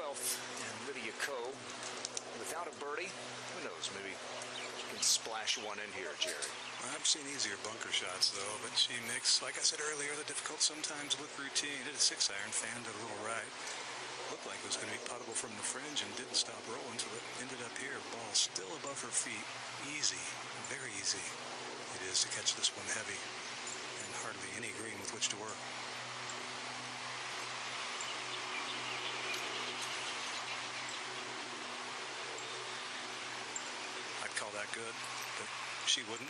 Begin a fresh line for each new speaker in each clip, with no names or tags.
12th, and Lydia Ko, without a birdie, who knows, maybe she can splash one in here, Jerry.
I've seen easier bunker shots, though, but she makes, like I said earlier, the difficult sometimes look routine. Did a 6-iron, fanned it a little right. Looked like it was going to be puttable from the fringe and didn't stop rolling, so it ended up here. Ball still above her feet. Easy, very easy it is to catch this one heavy, and hardly any green with which to work. I'd call that good, but she wouldn't.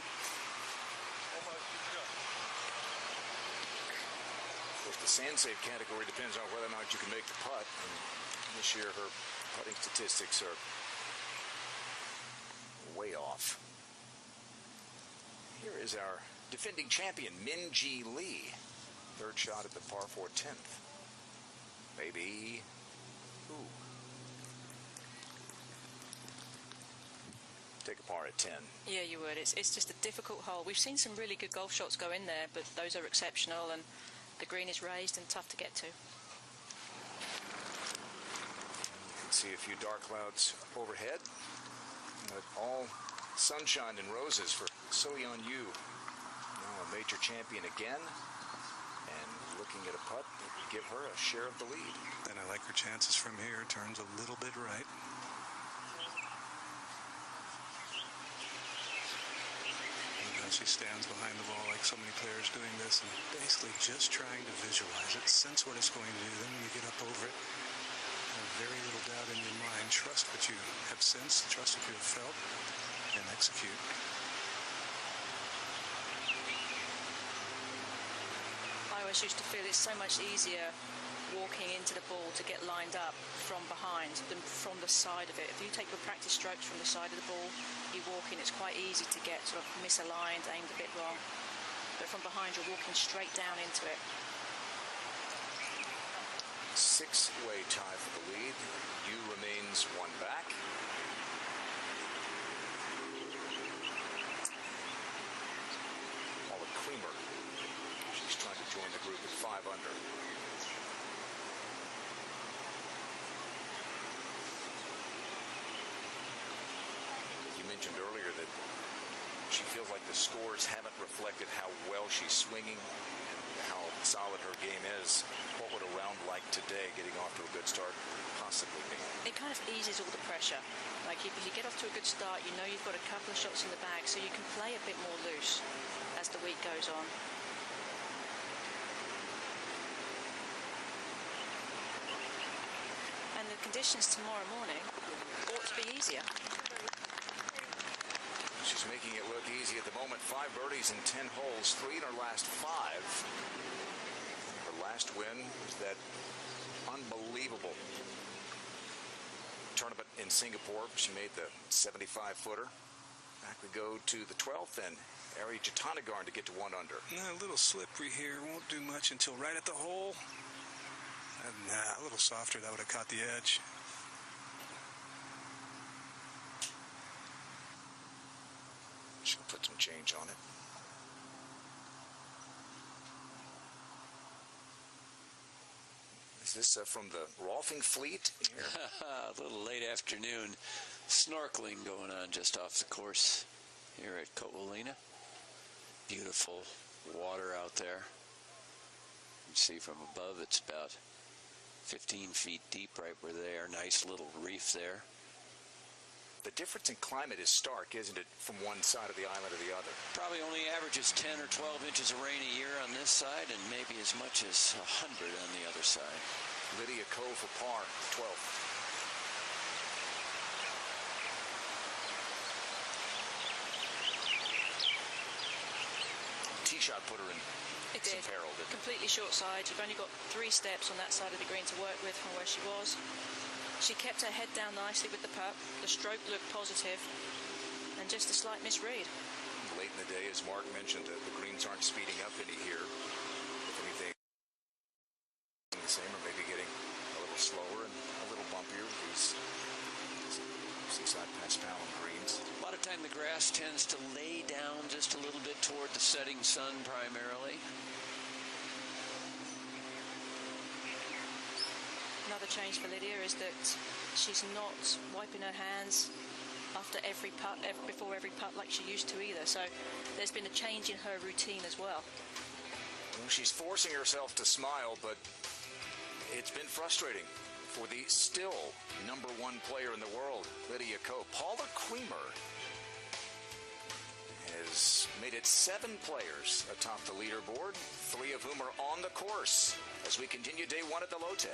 Of course, the sand save category depends on whether or not you can make the putt. And this year, her putting statistics are way off. Here is our defending champion, Min-Ji Lee. Third shot at the par 4 10th. Maybe. Ooh. Take a par at 10.
Yeah, you would. It's just a difficult hole. We've seen some really good golf shots go in there, but those are exceptional, and the green is raised and tough to get to.
You can see a few dark clouds overhead, but all sunshine and roses for So-Yeon Yu. Now a major champion again, and looking at a putt that would give her a share of the lead.
And I like her chances from here. Turns a little bit right. She stands behind the ball like so many players doing this and basically just trying to visualize it, sense what it's going to do. Then when you get up over it, have very little doubt in your mind. Trust what you have sensed, trust what you have felt, and execute.
I always used to feel it's so much easier walking into the ball to get lined up from behind than from the side of it. If you take your practice strokes from the side of the ball, you walk in, it's quite easy to get sort of misaligned, aimed a bit wrong. But from behind, you're walking straight down into it.
6-way tie for the lead. Yu remains one back. Paula Creamer, she's trying to join the group at 5 under. Mentioned earlier that she feels like the scores haven't reflected how well she's swinging and how solid her game is. What would a round like today, getting off to a good start, possibly mean?
It kind of eases all the pressure. Like if you get off to a good start, you know you've got a couple of shots in the bag, so you can play a bit more loose as the week goes on. And the conditions tomorrow morning ought to be easier.
She's making it look easy at the moment. 5 birdies in 10 holes, 3 in her last 5. Her last win was that unbelievable tournament in Singapore. She made the 75-footer. Back we go to the 12th, and Ari Jatanagarn to get to 1 under.
A little slippery here. Won't do much until right at the hole. And, a little softer. That would have caught the edge.
She'll put some change on it. Is this from the Rolfing fleet here?
A little late afternoon snorkeling going on just off the course here at Ko'olina. Beautiful water out there. You see from above it's about 15 feet deep right where they are. Nice little reef there.
The difference in climate is stark, isn't it, from one side of the island to the other?
Probably only averages 10 or 12 inches of rain a year on this side, and maybe as much as 100 on the other side.
Lydia Ko for par, 12th. Tee shot put her in some peril, didn't it?
Completely short side. You've only got 3 steps on that side of the green to work with from where she was. She kept her head down nicely with the putt. The stroke looked positive, and just a slight misread.
Late in the day, as Mark mentioned, the greens aren't speeding up any here. If anything, the same, or maybe getting a little slower and a little bumpier with these seaside paspalum greens.
A lot of time the grass tends to lay down just a little bit toward the setting sun primarily.
Another change for Lydia is that she's not wiping her hands after every putt, before every putt like she used to either. So there's been a change in her routine as well.
Well, she's forcing herself to smile, but it's been frustrating for the still #1 player in the world, Lydia Ko. Paula Creamer has made it 7 players atop the leaderboard, 3 of whom are on the course as we continue day 1 at the Lotte.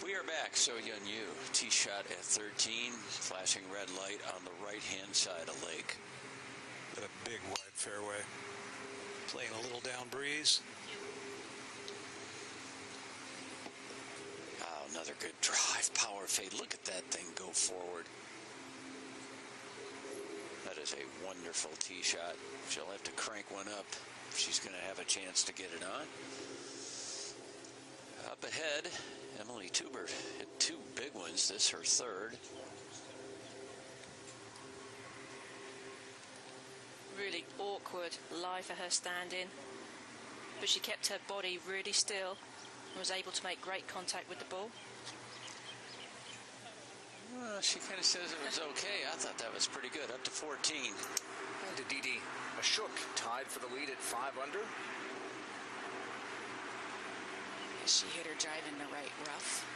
We are back. So Yeon Yu, tee shot at 13, flashing red light on the right-hand side of lake.
A big wide fairway. Playing a little down breeze.
Oh, another good drive, power fade. Look at that thing go forward. That is a wonderful tee shot. She'll have to crank one up if she's going to have a chance to get it on. Up ahead, Emily Tubert hit 2 big ones. This her 3rd.
Really awkward lie for her standing, but she kept her body really still and was able to make great contact with the ball.
Well, she kind of says it was okay. I thought that was pretty good. Up to 14.
And Aditi Ashok tied for the lead at 5 under.
She hit her drive in the right rough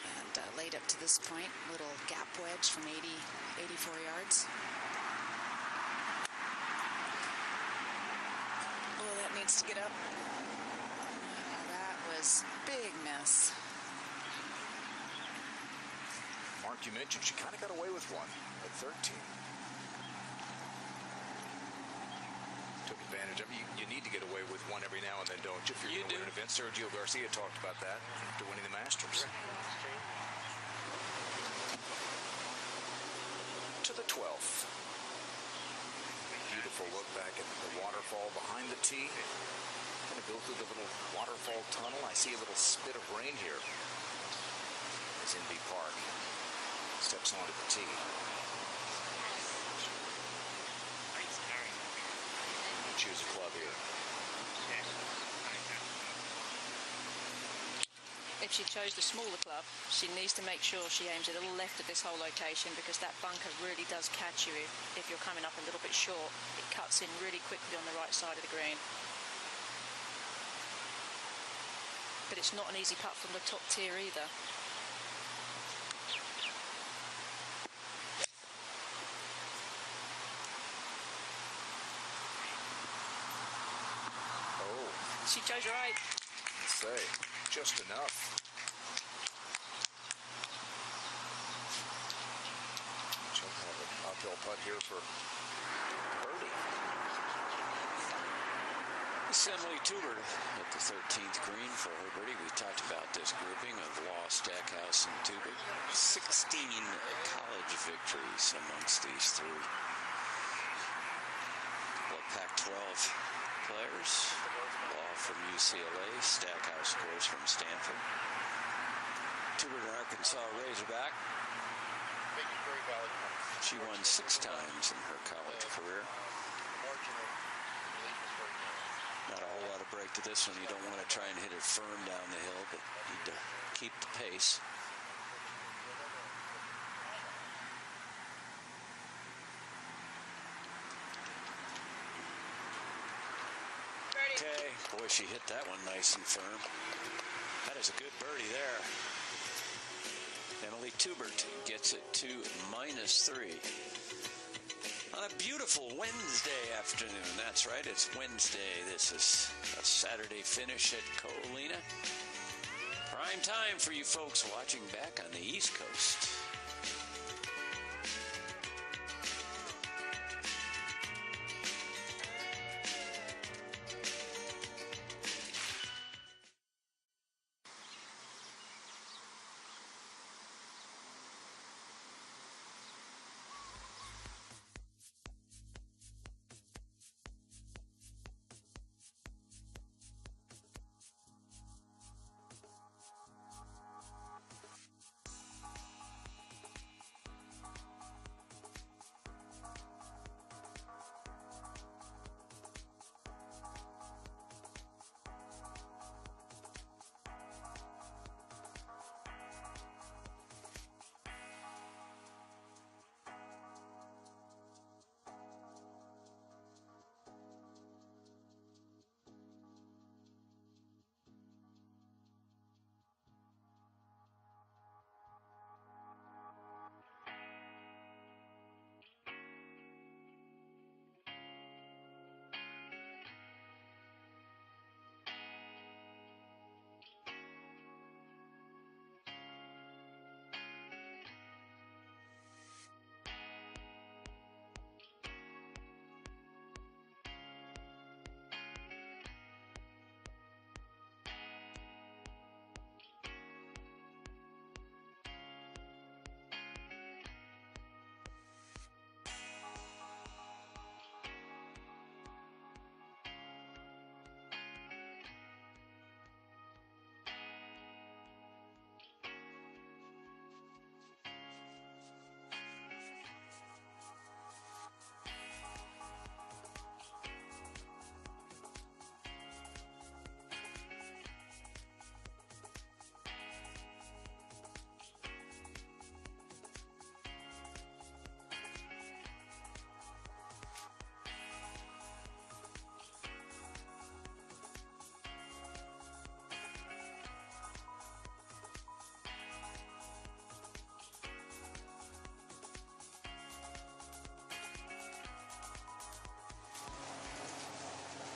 and laid up to this point. Little gap wedge from 84 yards. Oh, that needs to get up. That was big miss.
Mark, you mentioned she kind of got away with one at 13. Took advantage of it. You need to get away with one every now and then, don't you? If you're going to win an event. Sergio Garcia talked about that after winning the Masters. To the 12th. Beautiful look back at the waterfall behind the tee. Going to go through the little waterfall tunnel. I see a little spit of rain here as Inby Park steps onto the tee. Choose a club here.
if she chose the smaller club, she needs to make sure she aims a little left of this whole location, because that bunker really does catch you if you're coming up a little bit short. It cuts in really quickly on the right side of the green. But it's not an easy putt from the top tier either.
Oh,
She chose right.
let's say, just enough. She'll have an uphill putt here for birdie.
It's Emily Tubert at the 13th green for her birdie. We talked about this grouping of Law, Stackhouse, and Tubert. 16 college victories amongst these three. Well, Pac-12 players. Law from UCLA, Stackhouse, of course, from Stanford. Tubert, an Arkansas Razorback. She won 6 times in her college career. Not a whole lot of break to this one. You don't want to try and hit it firm down the hill, but you need to keep the pace. Okay, boy, she hit that one nice and firm. That is a good birdie there. Emily Tubert gets it to -3. On a beautiful Wednesday afternoon. That's right, it's Wednesday. This is a Saturday finish at Coalina. Prime time for you folks watching back on the East Coast.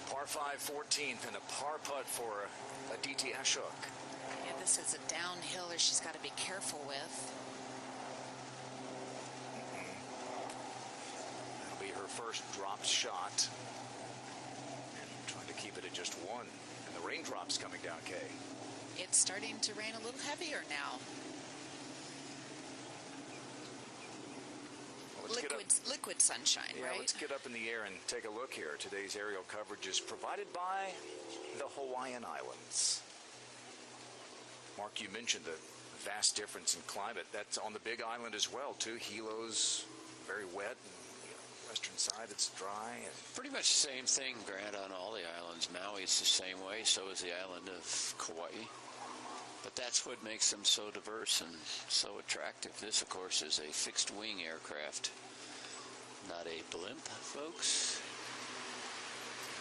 Par 5 14th and a par putt for Aditi Ashok.
Yeah, this is a downhiller she's got to be careful with.
That'll be her first dropped shot. And trying to keep it at just 1. And the raindrops coming down, Kay.
It's starting to rain a little heavier now. Liquid sunshine,
yeah,
right?
Let's get up in the air and take a look here. Today's aerial coverage is provided by the Hawaiian Islands. Mark, you mentioned the vast difference in climate. That's on the Big Island as well, too. Hilo's very wet, and the western side it's dry. And
Pretty much the same thing, Grant, on all the islands. Maui's the same way, so is the island of Kauai. But that's what makes them so diverse and so attractive. This, of course, is a fixed-wing aircraft, not a blimp, folks.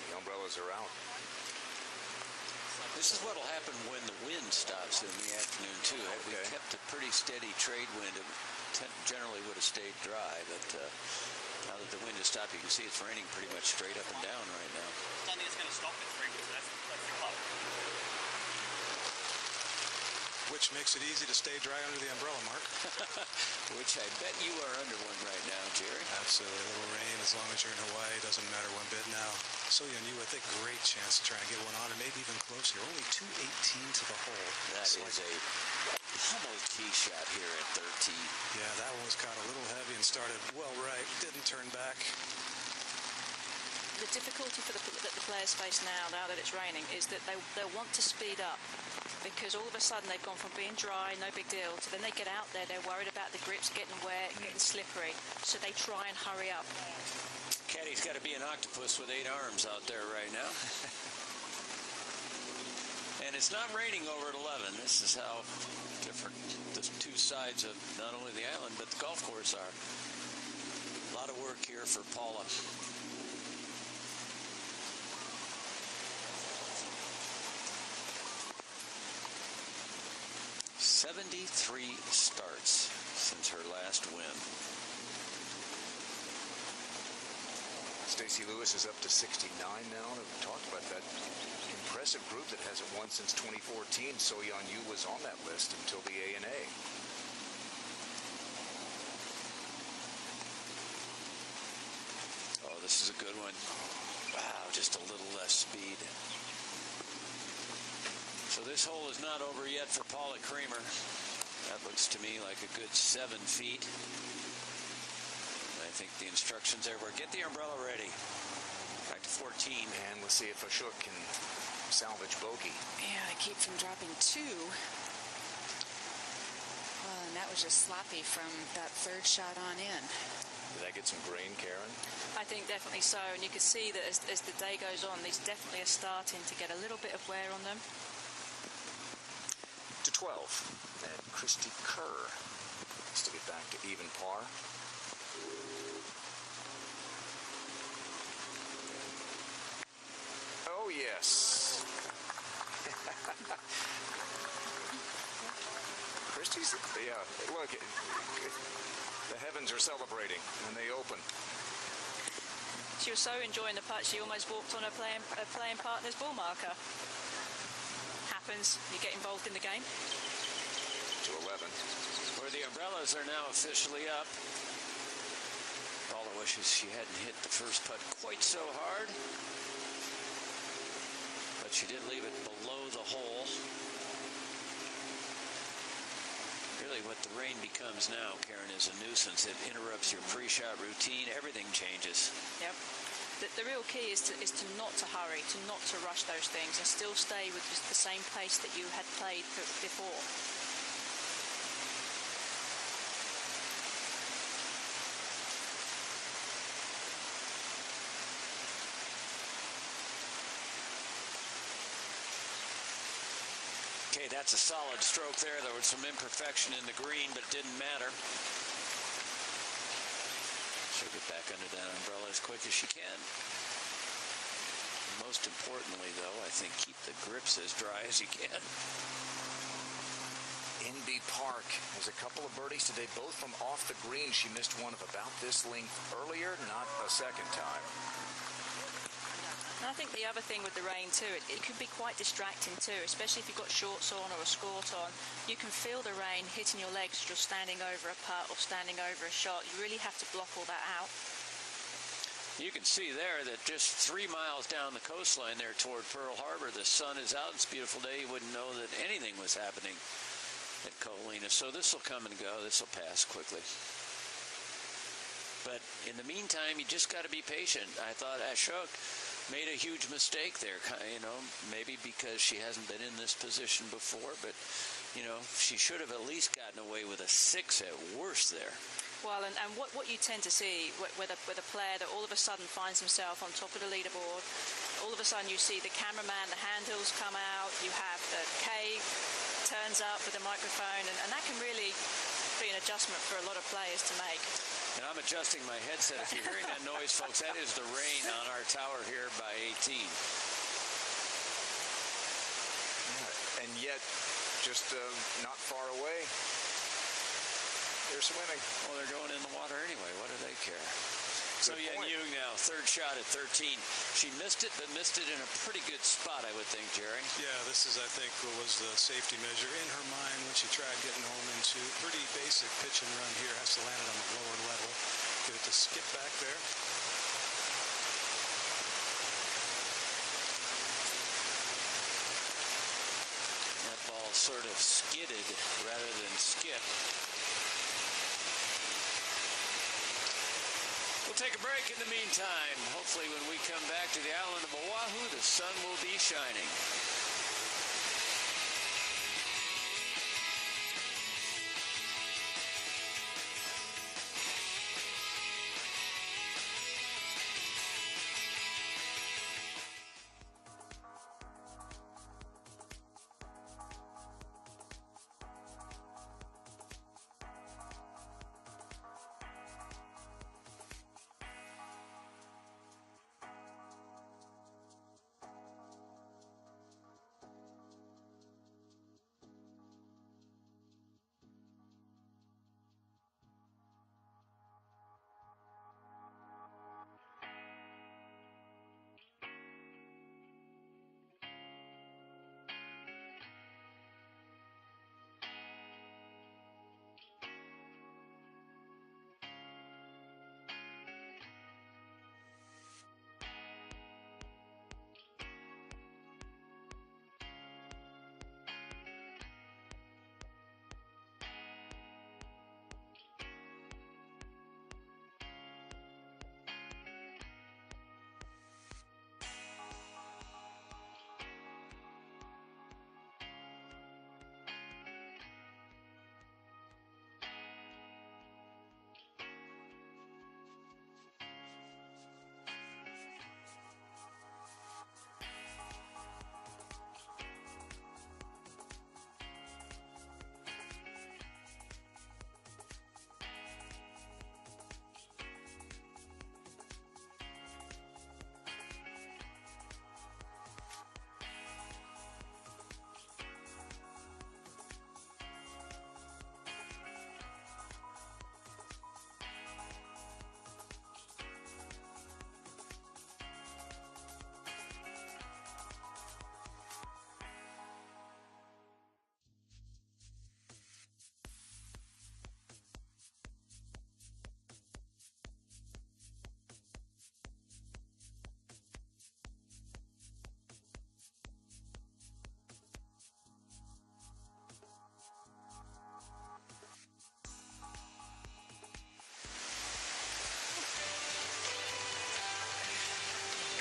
The umbrellas are out.
This is what will happen when the wind stops in the afternoon, too. Had we kept a pretty steady trade wind, it generally would have stayed dry, but now that the wind has stopped, you can see it's raining pretty much straight up and down right now.
I don't think it's going to stop at 3 weeks. That's the club.
Which makes it easy to stay dry under the umbrella, Mark.
Which I bet you are under one right now, Jerry.
Absolutely. A little rain, as long as you're in Hawaii, doesn't matter one bit now. So you I think, great chance to try and get one on, and maybe even closer. Only 218 to the hole.
That is a pummel tee shot here at 13.
Yeah, that one was caught a little heavy and started well right. Didn't turn back.
The difficulty that the players face now that it's raining, is that they'll want to speed up, because all of a sudden they've gone from being dry, no big deal, to then they get out there, they're worried about the grips getting wet, getting slippery, so they try and hurry up.
Caddy's got to be an octopus with 8 arms out there right now. And it's not raining over at 11. This is how different the two sides of not only the island, but the golf course are. A lot of work here for Paula. 73 starts since her last win.
Stacey Lewis is up to 69 now. We talked about that impressive group that hasn't won since 2014. So-Yeon Yu was on that list until the ANA.
Oh, this is a good one. Wow, just a little less speed. So this hole is not over yet for Paula Creamer. That looks to me like a good 7 feet. I think the instructions there were get the umbrella ready. Back to 14.
And let's see if Ashok can salvage bogey.
Yeah, I keep from dropping 2. Well, and that was just sloppy from that third shot on in.
Did that get some grain, Karen?
I think definitely so, and you can see that as the day goes on, these definitely are starting to get a little bit of wear on them.
To 12, and Christy Kerr has to get back to even par. Oh, yes. Christy's, yeah, look, the heavens are celebrating, and they open.
She was so enjoying the putt, she almost walked on her playing partner's ball marker. Happens, you get involved in the game.
To 11.
Where the umbrellas are now officially up. Paula wishes she hadn't hit the first putt quite so hard. But she did leave it below the hole. Really what the rain becomes now, Karen, is a nuisance. It interrupts your pre-shot routine. Everything changes. Yep.
The real key is to not to hurry, to not to rush those things, and still stay with the same pace that you had played before.
Okay, that's a solid stroke there. There was some imperfection in the green, but it didn't matter. She'll get back under that umbrella as quick as she can. Most importantly, though, I think keep the grips as dry as you can.
Inbee Park has a couple of birdies today, both from off the green. She missed one of about this length earlier, not a second time.
And I think the other thing with the rain too, it could be quite distracting too, especially if you've got shorts on or a skort on. You can feel the rain hitting your legs as you're standing over a putt or standing over a shot. You really have to block all that out.
You can see there that just 3 miles down the coastline there toward Pearl Harbor, the sun is out. It's a beautiful day. You wouldn't know that anything was happening at Colina. So this will come and go. This will pass quickly. But in the meantime, you just got to be patient. I thought Ashok made a huge mistake there, you know, maybe because she hasn't been in this position before, but, you know, she should have at least gotten away with a 6 at worst there.
Well, and what you tend to see with a player that all of a sudden finds himself on top of the leaderboard, all of a sudden you see the cameraman, the handles come out, you have the K turns up with a microphone, and that can really be an adjustment for a lot of players to make.
And I'm adjusting my headset. If you're hearing that noise, folks, that is the rain on our tower here by 18.
Yeah, and yet, just not far away, they're swimming.
Well, they're going in the water anyway. What do they care? So Young now, third shot at 13. She missed it, but missed it in a pretty good spot, I would think, Jerry.
Yeah, this is, I think, what was the safety measure in her mind when she tried getting home into pretty basic pitch and run here. Has to land it on the lower level. Get it to skip back there.
That ball sort of skidded rather than skipped. We'll take a break in the meantime. Hopefully when we come back to the island of Oahu, the sun will be shining.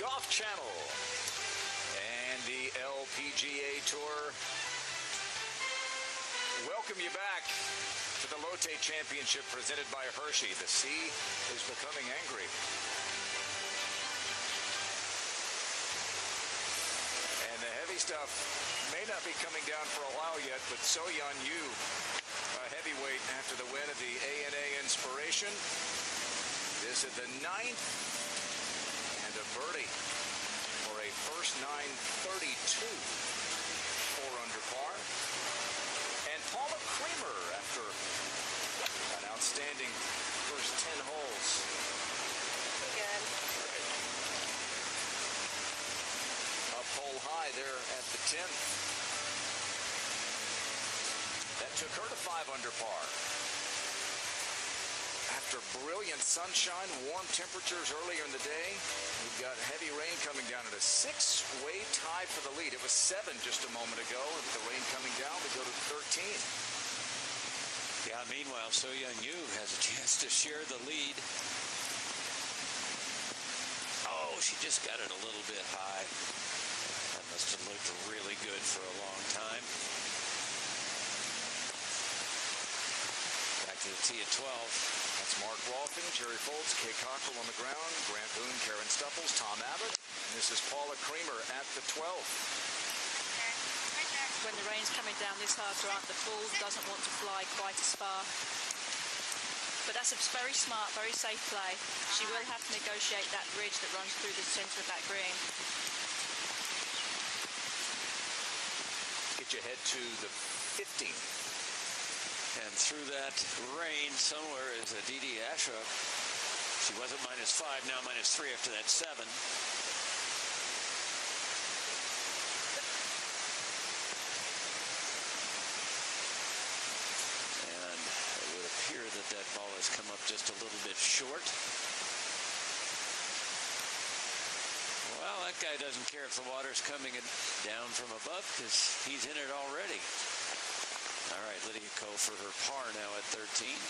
Golf Channel and the LPGA Tour welcome you back to the Lotte Championship presented by Hershey. The sea is becoming angry. And the heavy stuff may not be coming down for a while yet, but So-Yeon Yu, a heavyweight after the win of the ANA Inspiration. This is the 9th and a birdie for a first 932, 4 under par. And Paula Creamer after an outstanding first 10 holes.
Again.
Up hole high there at the 10th. That took her to 5 under par. After brilliant sunshine, warm temperatures earlier in the day, we've got heavy rain coming down at a 6-way tie for the lead. It was 7 just a moment ago. With the rain coming down, we go to 13.
Yeah, meanwhile, So-Yeon Yu has a chance to share the lead. Oh, she just got it a little bit high. That must have looked really good for a long time. Back to the tee at 12.
That's Mark Rolfing, Jerry Foltz, Kay Cockrell on the ground, Grant Boone, Karen Stupples, Tom Abbott. And this is Paula Creamer at the 12th.
when the rain's coming down this hard, Grant, the ball doesn't want to fly quite as far. But that's a very smart, very safe play. She will have to negotiate that ridge that runs through the centre of that green.
Get you ahead to the 15.
And through that rain somewhere is a Didi Ashok. She was at -5, now -3 after that 7. And it would appear that that ball has come up just a little bit short. Well, that guy doesn't care if the water's coming down from above because he's in it already. All right, Lydia Ko for her par now at 13.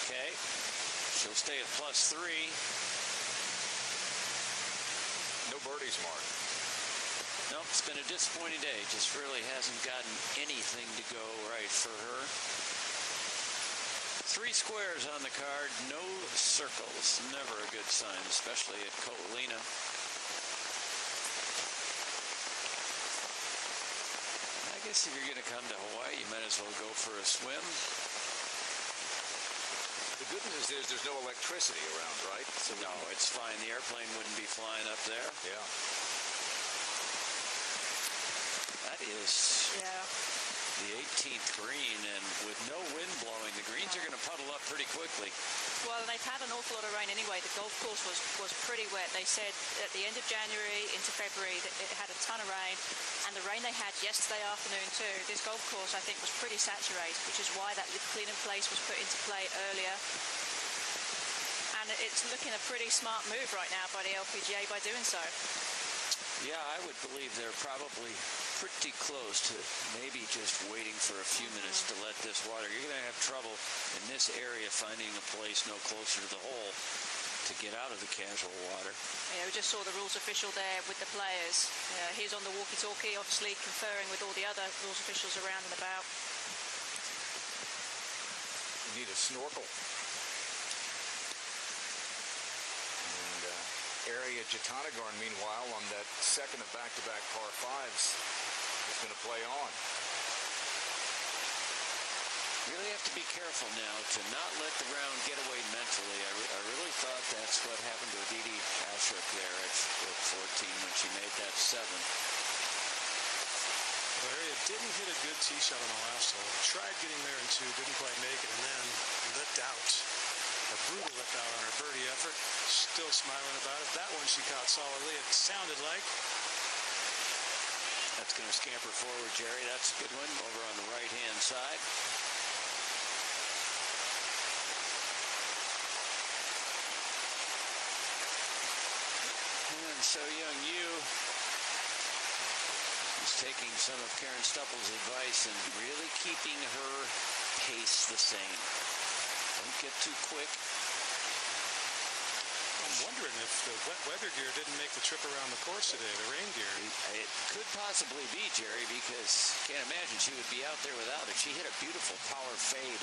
Okay, she'll stay at +3.
No birdies, Mark.
Nope, it's been a disappointing day. Just really hasn't gotten anything to go right for her. 3 squares on the card, no circles. Never a good sign, especially at Coahuila. I guess if you're going to come to Hawaii, you might as well go for a swim.
The good news is there's no electricity around, right?
So no, it's fine. The airplane wouldn't be flying up there.
Yeah.
That is the 18th green, and with no wind blowing, the greens are going to puddle up pretty quickly.
Well, they've had an awful lot of rain anyway. The golf course was pretty wet. They said at the end of January into February that it had a ton of rain, and the rain they had yesterday afternoon too. This golf course, I think, was pretty saturated, which is why that clean in place was put into play earlier. And it's looking a pretty smart move right now by the LPGA by doing so.
Yeah, I would believe they're probably pretty close to maybe just waiting for a few minutes to let this water. You're going to have trouble in this area finding a place no closer to the hole to get out of the casual water.
Yeah, we just saw the rules official there with the players. He's on the walkie-talkie, obviously conferring with all the other rules officials around and about.
You need a snorkel. Area Jatanagarn, meanwhile, on that second of back-to-back par 5s, is going to play on.
Really have to be careful now to not let the round get away mentally. I really thought that's what happened to Didi Ashok there at 14 when she made that 7.
Larry didn't hit a good tee shot on the last hole. Tried getting there in 2, didn't quite make it, and then lipped out. A brutal lip out on her birdie effort. Still smiling about it. That one she caught solidly, it sounded like.
That's going to scamper forward, Jerry. That's a good one over on the right-hand side. And So Young Yu is taking some of Karen Stupple's advice and really keeping her pace the same. Don't get too quick.
I'm wondering if the wet weather gear didn't make the trip around the course today, the rain gear.
It could possibly be, Jerry, because can't imagine she would be out there without it. She hit a beautiful power fade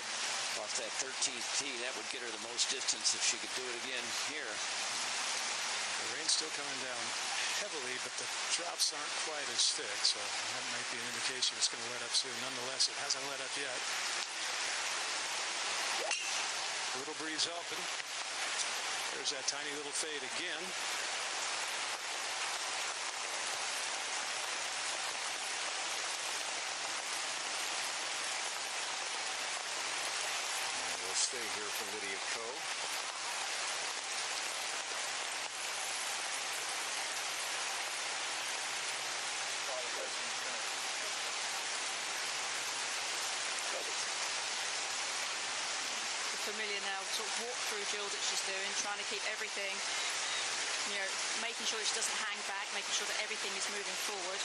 off that 13th tee. That would get her the most distance if she could do it again here.
The rain's still coming down heavily, but the drops aren't quite as thick, so that might be an indication it's going to let up soon. Nonetheless, it hasn't let up yet. A little breeze helping. There's that tiny little fade again.
And we'll stay here for Lydia Ko.
Familiar now sort of walk-through drill that she's doing, trying to keep everything, you know, making sure that she doesn't hang back, making sure that everything is moving forward.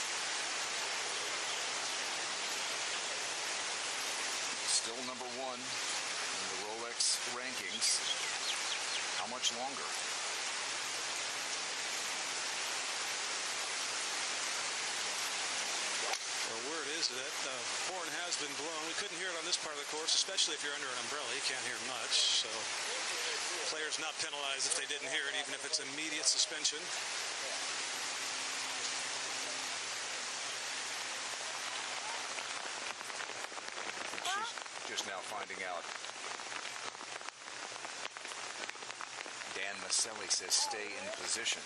Still number 1 in the Rolex rankings. How much longer?
Well, word is that horn has been blown. We couldn't hear it on this part of the course, especially if you're under an umbrella. You can't hear much, so players not penalized if they didn't hear it, even if it's immediate suspension.
finding out. Dan Maselli says stay in position.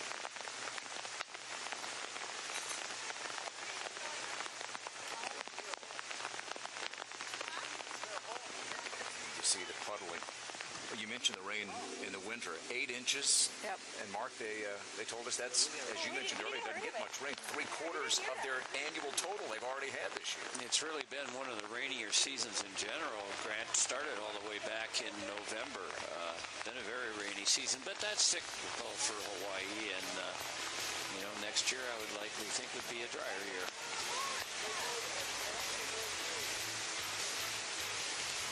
You see the puddling. Well, you mentioned the rain in the winter, 8 inches.
Yep.
And Mark, they told us that's, as you mentioned earlier, doesn't get much rain. 3/4 of their annual total they've already had this year.
It's really been one of the rainier seasons in general. Grant started all the way back in November. Been a very rainy season, but that's cyclical for Hawaii. And, next year I would likely think would be a drier year.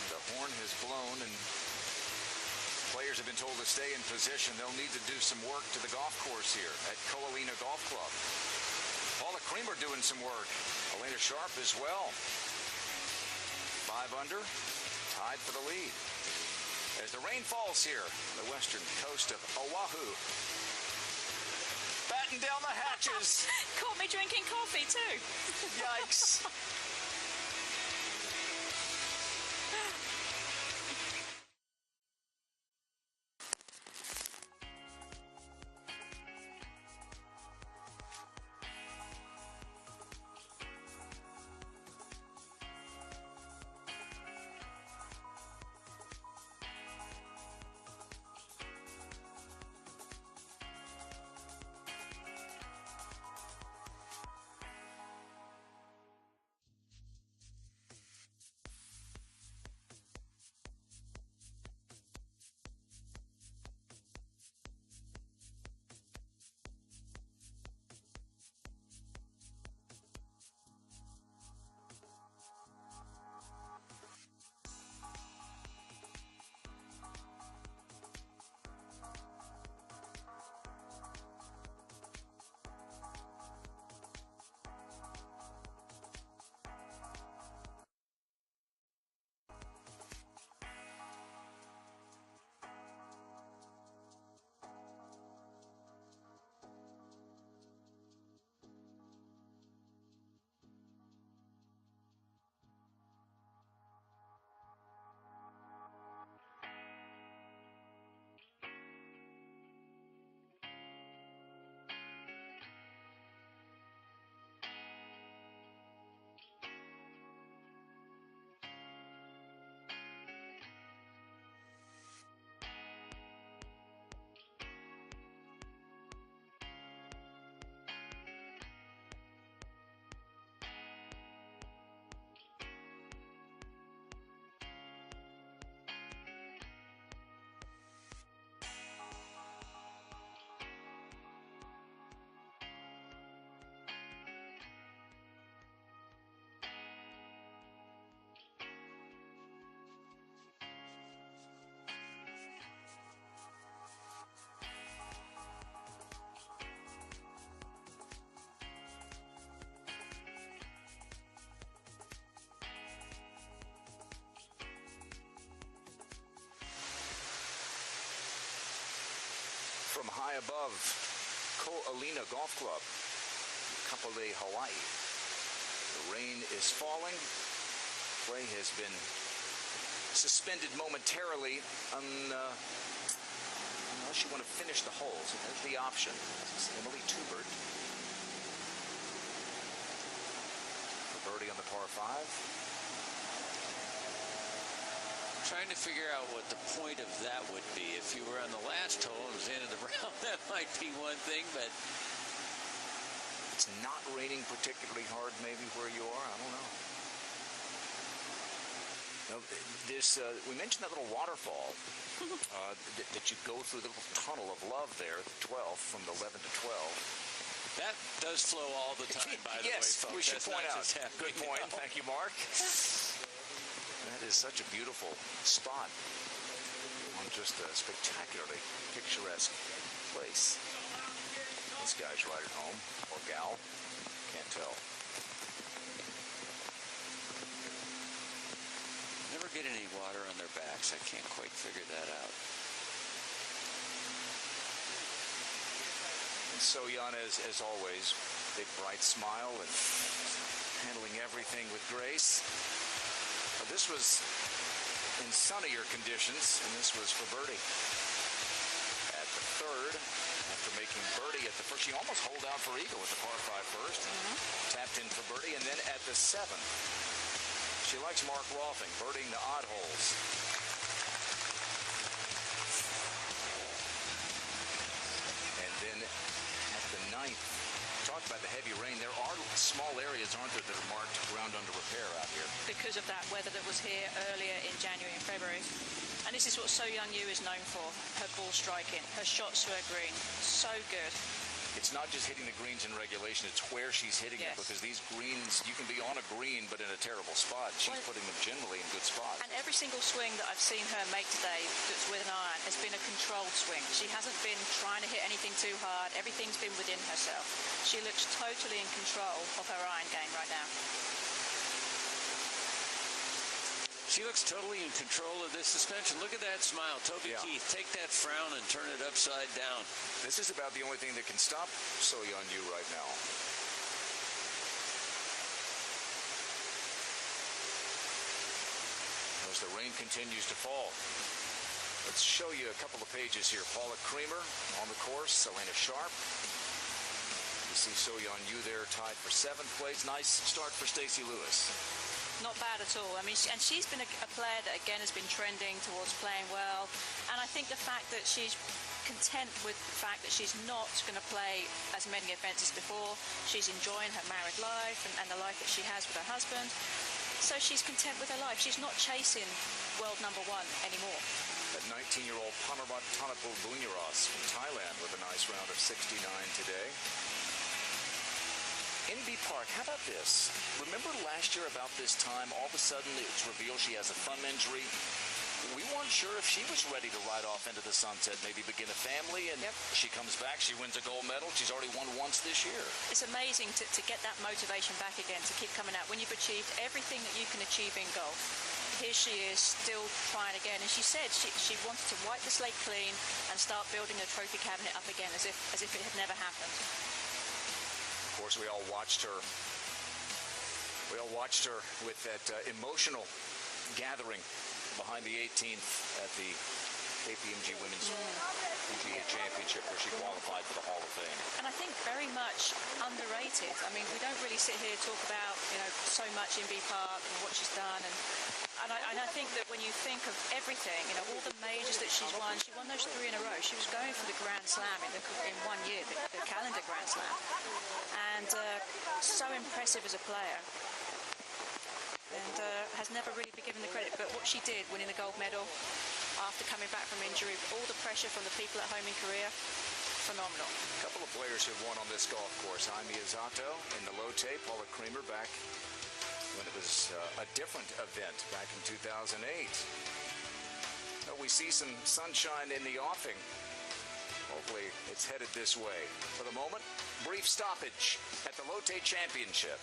The horn has blown, and players have been told to stay in position. They'll need to do some work to the golf course here at Ko'olina Golf Club. Paula Creamer doing some work. Elena Sharp as well. 5 under, tied for the lead. As the rain falls here, the western coast of Oahu. Batten down the hatches.
Caught me drinking coffee too.
Yikes. From high above Ko'olina Golf Club, Kapolei, Hawaii. The rain is falling. Play has been suspended momentarily unless you want to finish the holes. And there's the option. This is Emily Tubert. For birdie on the par 5.
Trying to figure out what the point of that would be. If you were on the last hole and it was the end of the round, that might be one thing, but
it's not raining particularly hard maybe where you are. I don't know. We mentioned that little waterfall that you go through, the little tunnel of love there, 12, from 11 to 12.
That does flow all the time, by the way, folks.
We should point out. Good point.
Now.
Thank you, Mark. That is such a beautiful spot on just a spectacularly picturesque place. This guy's right at home, or gal, can't tell.
Never get any water on their backs. I can't quite figure that out.
And So-Yeon, as always, big bright smile and handling everything with grace. This was in sunnier conditions, and this was for birdie. At the third, after making birdie at the first, she almost holed out for eagle with the par 5 first. Tapped in for birdie, and then at the 7th, she likes Mark Rolfing, birdieing the odd holes. And then at the 9th, talk about the heavy rain. There are small areas, aren't there, that are marked ground under repair out here?
Because of that weather that was here earlier in January and February. And this is what So Young Yu is known for, her ball striking, her shots to her green. So good.
It's not just hitting the greens in regulation, it's where she's hitting it, because these greens, you can be on a green but in a terrible spot. She's putting them generally in good spots.
And every single swing that I've seen her make today that's with an iron has been a controlled swing. She hasn't been trying to hit anything too hard. Everything's been within herself. She looks totally in control of her iron game right now.
She looks totally in control of this suspension. Look at that smile. Toby Keith, take that frown and turn it upside down.
This is about the only thing that can stop So Young Yu right now. As the rain continues to fall. Let's show you a couple of pages here. Paula Creamer on the course, Selena Sharp. You see So Young Yu there tied for 7th place. Nice start for Stacey Lewis.
Not bad at all. I mean, and she's been a player that, again, has been trending towards playing well. And I think the fact that she's content with the fact that she's not going to play as many events as before. She's enjoying her married life and the life that she has with her husband. So she's content with her life. She's not chasing world #1 anymore.
That 19-year-old Pamarbat Tanapul Bunyaras from Thailand with a nice round of 69 today. NB Park, how about this? Remember last year about this time, all of a sudden it's revealed she has a thumb injury. We weren't sure if she was ready to ride off into the sunset, maybe begin a family, and she comes back, she wins a gold medal. She's already won once this year.
It's amazing to get that motivation back again, to keep coming out. When you've achieved everything that you can achieve in golf, here she is still trying again. And she said she wanted to wipe the slate clean and start building a trophy cabinet up again as if it had never happened.
Of course, we all watched her with that emotional gathering behind the 18th at the KPMG Women's PGA Championship, where she qualified for the Hall of Fame.
And I think very much underrated. I mean, we don't really sit here and talk about, so much in B Park and what she's done. And I think that when you think of everything, all the majors that she's won, she won those 3 in a row. She was going for the Grand Slam in 1 year, the calendar Grand Slam. And so impressive as a player. And has never really been given the credit. But what she did, winning the gold medal after coming back from injury, all the pressure from the people at home in Korea, phenomenal.
A couple of players who have won on this golf course. Jaime Azato in the Lotte, Paula Creamer back when it was a different event back in 2008. We see some sunshine in the offing. Hopefully it's headed this way. For the moment, brief stoppage at the Lotte Championship.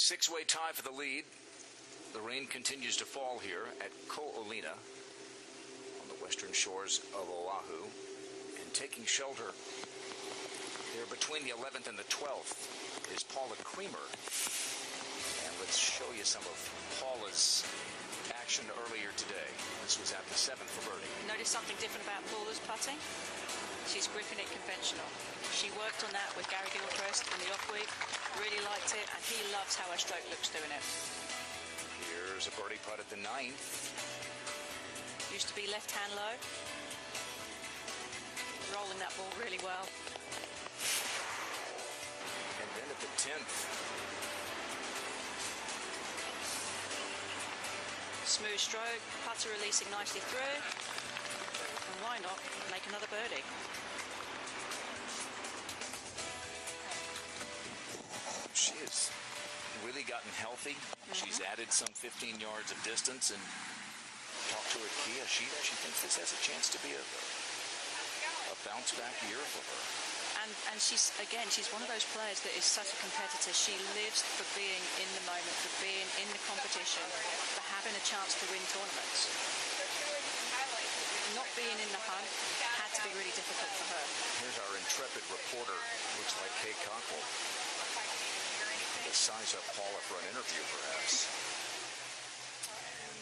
Six-way tie for the lead. The rain continues to fall here at Ko'olina on the western shores of Oahu. And taking shelter there between the 11th and the 12th is Paula Creamer. And let's show you some of Paula's action earlier today. This was at the 7th for birdie.
Notice something different about Paula's putting? She's gripping it conventional. She worked on that with Gary Gilchrist in the off week, really liked it, and he loves how her stroke looks doing it.
Here's a birdie putt at the 9th.
Used to be left hand low. Rolling that ball really well.
And then at the 10th.
Smooth stroke, putter releasing nicely through. And why not make another birdie?
She has really gotten healthy. She's added some 15 yards of distance, and talked to her Kia. She thinks this has a chance to be a bounce back year for her.
And she's one of those players that is such a competitor. She lives for being in the moment, for being in the competition, for having a chance to win tournaments. Not being in the hunt had to be really difficult for her.
Here's our intrepid reporter. Looks like Kay Cockrell. To size up Paula for an interview, perhaps. And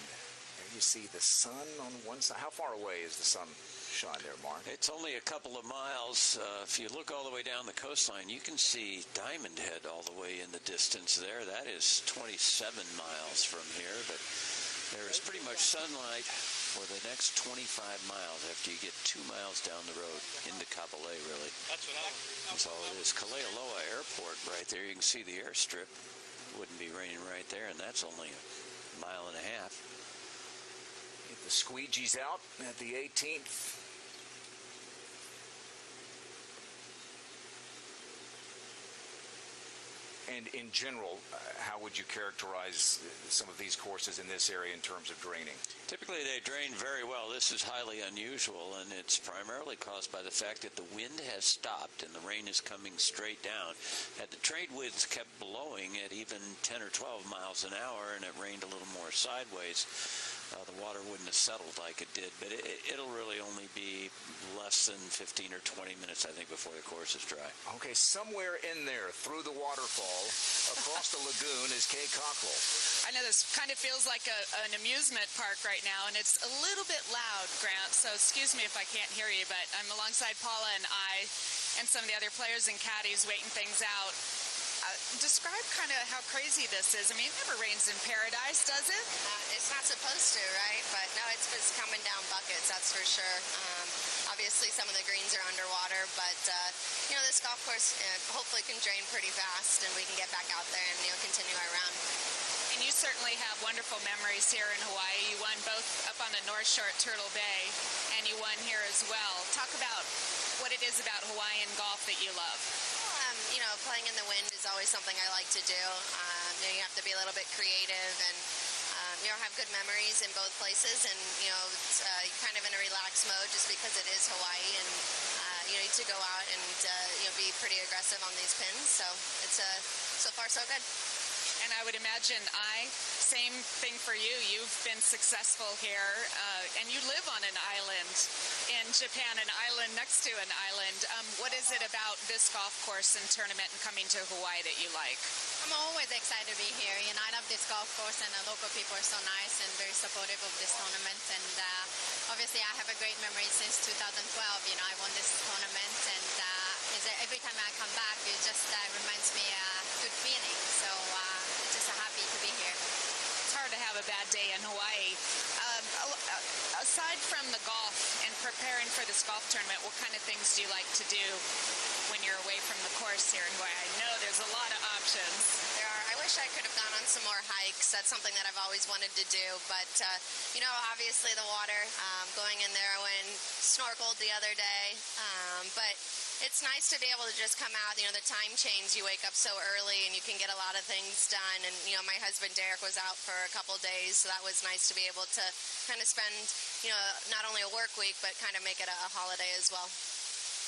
there you see the sun on one side. How far away is the sun shine there, Mark?
It's only a couple of miles. If you look all the way down the coastline, you can see Diamond Head all the way in the distance there. That is 27 miles from here, but there is pretty much sunlight for the next 25 miles after you get 2 miles down the road into Kapolei, really. That's all it is. Kalealoa Airport right there. You can see the airstrip. Wouldn't be raining right there, and that's only a mile and a half.
Get the squeegees out at the 18th. And in general, how would you characterize some of these courses in this area in terms of draining?
Typically, they drain very well. This is highly unusual, and it's primarily caused by the fact that the wind has stopped and the rain is coming straight down. Had the trade winds kept blowing at even 10 or 12 miles an hour and it rained a little more sideways, the water wouldn't have settled like it did. But it'll really only be less than 15 or 20 minutes, I think, before the course is dry.
Okay, somewhere in there, through the waterfall, across the lagoon, is Kay Cockrell.
I know this kind of feels like an amusement park right now, and it's a little bit loud, Grant, so excuse me if I can't hear you, but I'm alongside Paula and I and some of the other players and caddies waiting things out. Describe kind of how crazy this is. I mean, it never rains in paradise, does it?
It's not supposed to, right? But no, it's coming down buckets, that's for sure. Obviously, some of the greens are underwater, but, this golf course hopefully can drain pretty fast, and we can get back out there and, continue our round.
And you certainly have wonderful memories here in Hawaii. You won both up on the North Shore at Turtle Bay, and you won here as well. Talk about what it is about Hawaiian golf that you love.
Playing in the wind is always something I like to do. You have to be a little bit creative and, have good memories in both places. And, it's kind of in a relaxed mode just because it is Hawaii. And, you need to go out and, be pretty aggressive on these pins. So it's so far so good.
And I would imagine, same thing for you. You've been successful here, and you live on an island in Japan, an island next to an island. What is it about this golf course and tournament and coming to Hawaii that you like?
I'm always excited to be here. I love this golf course, and the local people are so nice and very supportive of this tournament. And obviously, I have a great memory since 2012. I won this tournament, and every time I come back, it just reminds me a good feeling. So just happy to be here.
It's hard to have a bad day in Hawaii. Aside from the golf and preparing for this golf tournament, what kind of things do you like to do when you're away from the course here in Hawaii? I know there's a lot of options.
There are. I wish I could have gone on some more hikes. That's something that I've always wanted to do. But, obviously the water, going in there, I went and snorkeled the other day. But it's nice to be able to just come out. The time change, you wake up so early and you can get a lot of things done. And, my husband Derek was out for a couple days, so that was nice to be able to kind of spend, not only a work week, but kind of make it a holiday as well.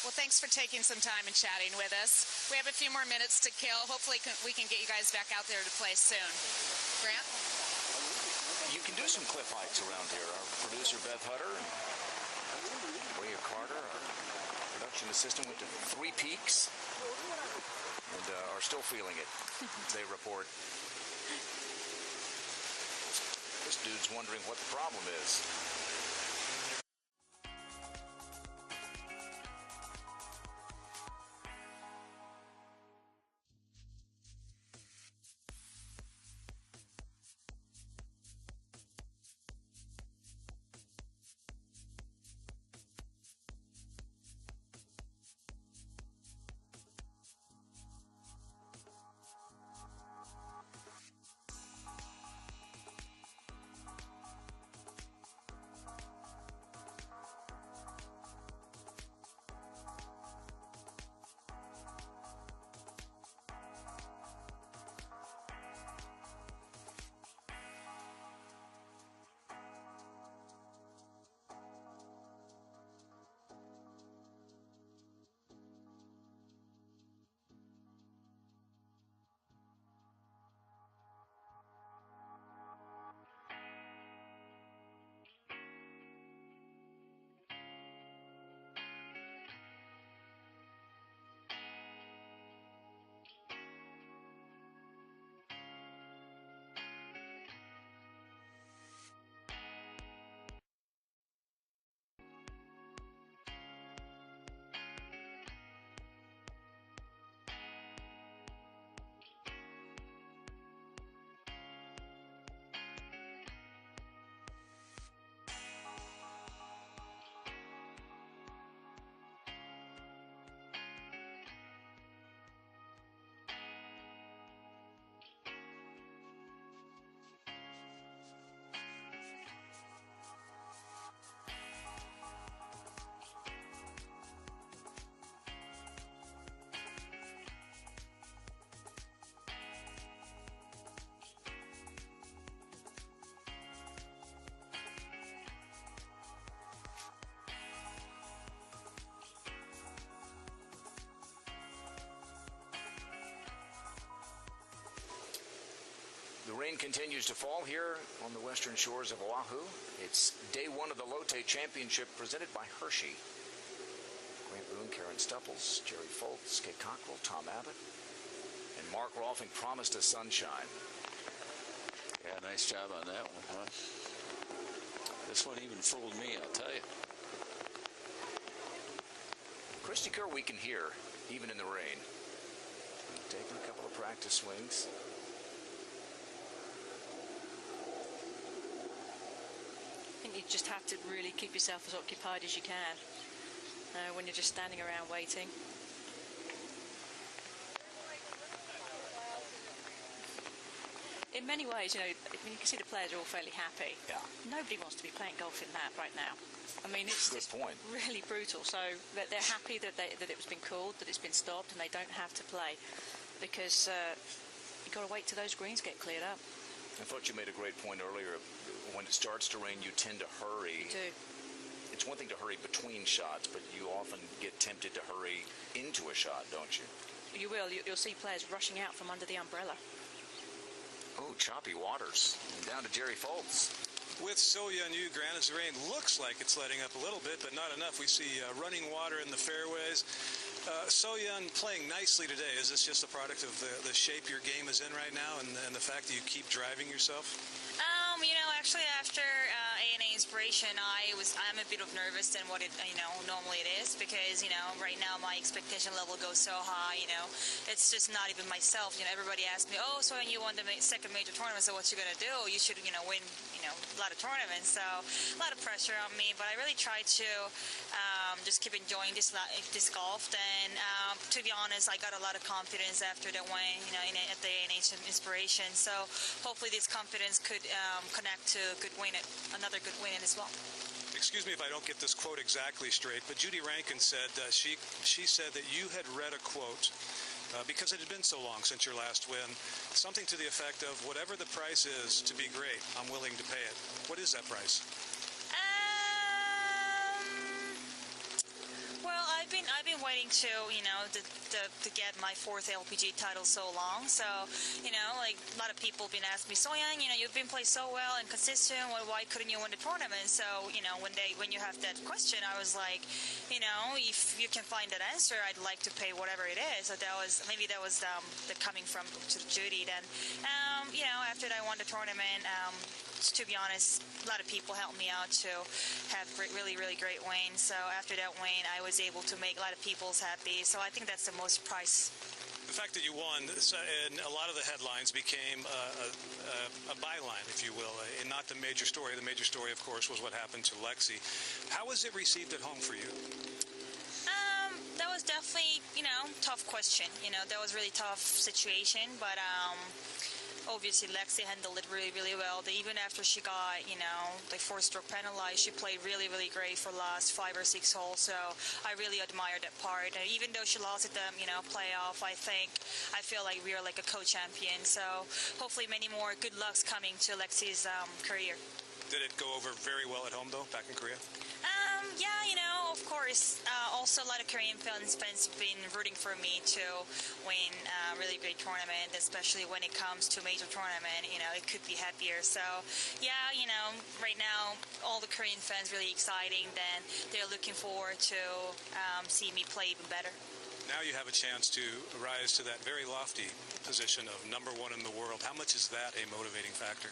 Well, thanks for taking some time and chatting with us. We have a few more minutes to kill. Hopefully we can get you guys back out there to play soon. Grant?
You can do some cliff hikes around here. Our producer, Beth Hutter, and Maria Carter, our production assistant, went to 3 peaks and are still feeling it, they report. This dude's wondering what the problem is. The rain continues to fall here on the western shores of Oahu. It's day 1 of the Lotte Championship presented by Hershey. Grant Boone, Karen Stupples, Jerry Foltz, Kate Cockrell, Tom Abbott, and Mark Rolfing promised us sunshine.
Yeah, nice job on that one, huh? This one even fooled me, I'll tell you.
Christy Kerr we can hear, even in the rain. Taking a couple of practice swings.
I think you just have to really keep yourself as occupied as you can when you're just standing around waiting. In many ways, you know, you can see the players are all fairly happy.
Yeah.
Nobody wants to be playing golf in that right now. I mean, it's
Good point.
Really brutal. So that they're happy that it's been called, that it's been stopped, and they don't have to play because you've got to wait till those greens get cleared up.
I thought you made a great point earlier. When it starts to rain, you tend to hurry.
You do.
It's one thing to hurry between shots, but you often get tempted to hurry into a shot, don't you?
You will. You'll see players rushing out from under the umbrella.
Oh, choppy waters. And down to Jerry Foltz.
With So Yeon Yu, Grant, as the rain looks like it's letting up a little bit, but not enough. We see running water in the fairways. So Yeon playing nicely today. Is this just a product of the shape your game is in right now and the fact that you keep driving yourself?
You know, actually after A&A Inspiration, I'm a bit of nervous than what it, normally it is because, right now my expectation level goes so high, it's just not even myself. Everybody asks me, oh, so you won the second major tournament, so what you gonna do? You should, win, a lot of tournaments. So a lot of pressure on me, but I really try to just keep enjoying this golf. And to be honest, I got a lot of confidence after the win, at the A&A Inspiration. So hopefully this confidence could connect to another good win as well.
Excuse me if I don't get this quote exactly straight, but Judy Rankin said she said that you had read a quote because it had been so long since your last win, something to the effect of whatever the price is to be great, I'm willing to pay it. What is that price?
Well, I've
I've been waiting to, to get my fourth LPG title so long. So, like a lot of people have been asking me, So Young, you've been playing so well and consistent. Why couldn't you win the tournament? So, when you have that question, I was like, if you can find that answer, I'd like to pay whatever it is. So that was the coming from to Judy. Then, after I won the tournament, to be honest, a lot of people helped me out to have really, really great wins. So after that win, I was able to make a lot of people happy. So I think that's the most price.
The fact that you won, and a lot of the headlines became a byline, if you will, and not the major story. The major story, of course, was what happened to Lexi. How was it received at home for you?
That was definitely, tough question. That was really tough situation, but obviously Lexi handled it really, really well. Even after she got, the 4-stroke penalized, she played really, really great for the last 5 or 6 holes. So I really admired that part. And even though she lost at the, playoff, I feel like we are like a co-champion. So hopefully many more good lucks coming to Lexi's career.
Did it go over very well at home, though, back in Korea?
Yeah, of course. Also, a lot of Korean fans have been rooting for me to win a really great tournament, especially when it comes to major tournament. It could be happier. So, yeah, right now, all the Korean fans really exciting. Then they're looking forward to see me play even better.
Now you have a chance to rise to that very lofty position of #1 in the world. How much is that a motivating factor?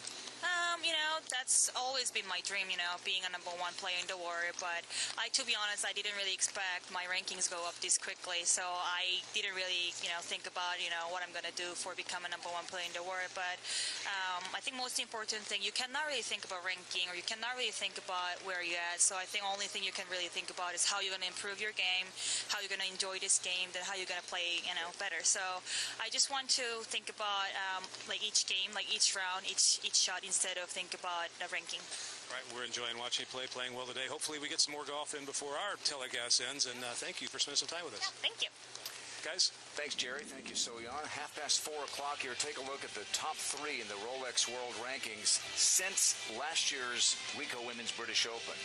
That's always been my dream, being a #1 player in the world. But to be honest, I didn't really expect my rankings go up this quickly. So I didn't really, think about, what I'm going to do for becoming a #1 player in the world. But I think most important thing, you cannot really think about ranking, or you cannot really think about where you're at. So I think only thing you can really think about is how you're going to improve your game, how you're going to enjoy this game, then how you're going to play, better. So I just want to think about like each game, like each round, each shot, instead of think about the ranking.
All right, we're enjoying watching you play, playing well today. Hopefully we get some more golf in before our telecast ends, and thank you for spending some time with us.
Thank you.
Guys?
Thanks, Jerry. Thank you, So-Yeon. 4:30 here. Take a look at the top 3 in the Rolex World Rankings since last year's Ricoh Women's British Open.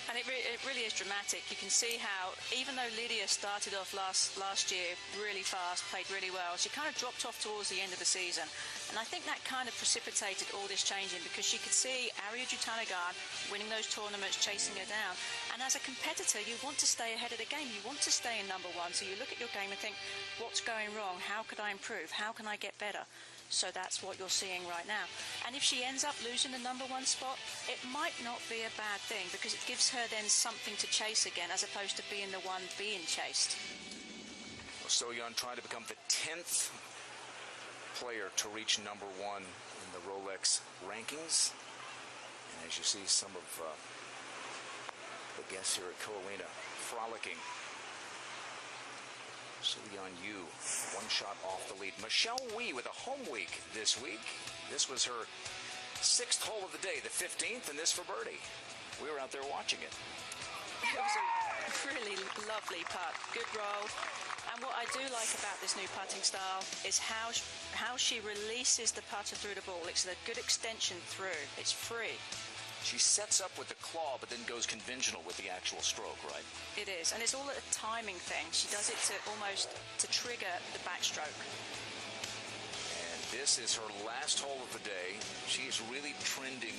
And it really is dramatic. You can see how, even though Lydia started off last year really fast, played really well, she kind of dropped off towards the end of the season. And I think that kind of precipitated all this changing, because you could see Ariya Jutanugarn winning those tournaments, chasing her down. And as a competitor, you want to stay ahead of the game. You want to stay in #1. So you look at your game and think, what's going wrong? How could I improve? How can I get better? So that's what you're seeing right now. And if she ends up losing the #1 spot, it might not be a bad thing, because it gives her then something to chase again, as opposed to being the one being chased.
Well, So-Yeon trying to become the 10th player to reach #1 in the Rolex rankings. And as you see, some of the guests here at Koalina frolicking. So-Yeon Yu, 1 shot off the lead. Michelle Wie with a home week this week. This was her 6th hole of the day, the 15th, and this for birdie. We were out there watching it.
It was a really lovely putt. Good roll. And what I do like about this new putting style is how she releases the putter through the ball. It's a good extension through. It's free.
She sets up with the claw, but then goes conventional with the actual stroke, right?
It is, and it's all a timing thing. She does it to trigger the backstroke.
And this is her last hole of the day. She's really trending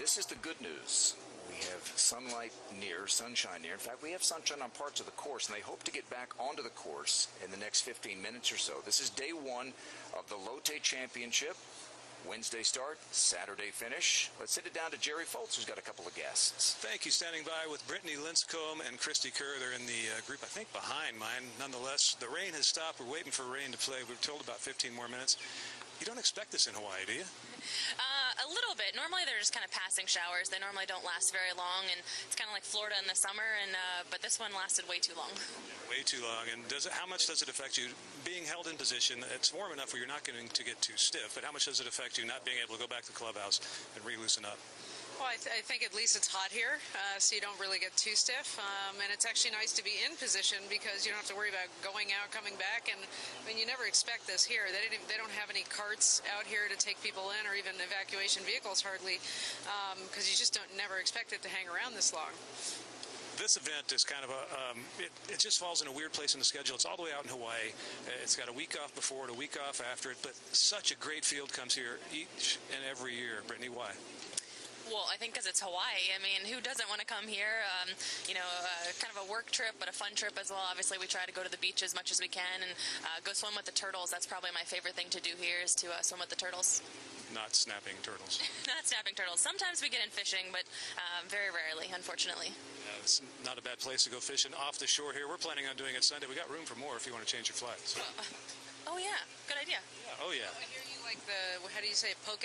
this is the good news. We have sunshine near. In fact, we have sunshine on parts of the course, and they hope to get back onto the course in the next 15 minutes or so. This is day one of the Lotte Championship. Wednesday start, Saturday finish. Let's send it down to Jerry Foltz, who's got a couple of guests.
Thank you. Standing by with Brittany Linscomb and Christy Kerr. They're in the group, I think, behind mine. Nonetheless, the rain has stopped. We're waiting for rain to play. We're told about 15 more minutes. You don't expect this in Hawaii, do you?
A little bit. Normally they're just kind of passing showers. They normally don't last very long, and it's kind of like Florida in the summer. And but this one lasted way too long.
Way too long. And how much does it affect you being held in position? It's warm enough where you're not going to get too stiff, but how much does it affect you not being able to go back to the clubhouse and re-loosen up?
Well, I think at least it's hot here, so you don't really get too stiff. And it's actually nice to be in position because you don't have to worry about going out, coming back. And I mean, you never expect this here. They don't have any carts out here to take people in, or even evacuation vehicles hardly, because you just never expect it to hang around this long.
This event is kind of it just falls in a weird place in the schedule. It's all the way out in Hawaii. It's got a week off before it, a week off after it, but such a great field comes here each and every year. Brittany, why?
Well, I think because it's Hawaii. I mean, who doesn't want to come here? Kind of a work trip, but a fun trip as well. Obviously, we try to go to the beach as much as we can and go swim with the turtles. That's probably my favorite thing to do here is to swim with the turtles.
Not snapping turtles.
Not snapping turtles. Sometimes we get in fishing, but very rarely, unfortunately.
Yeah, it's not a bad place to go fishing off the shore here. We're planning on doing it Sunday. We got room for more if you want to change your flights.
Oh, yeah. Good idea.
Yeah. Oh, yeah.
I hear you like how do you say it, poke?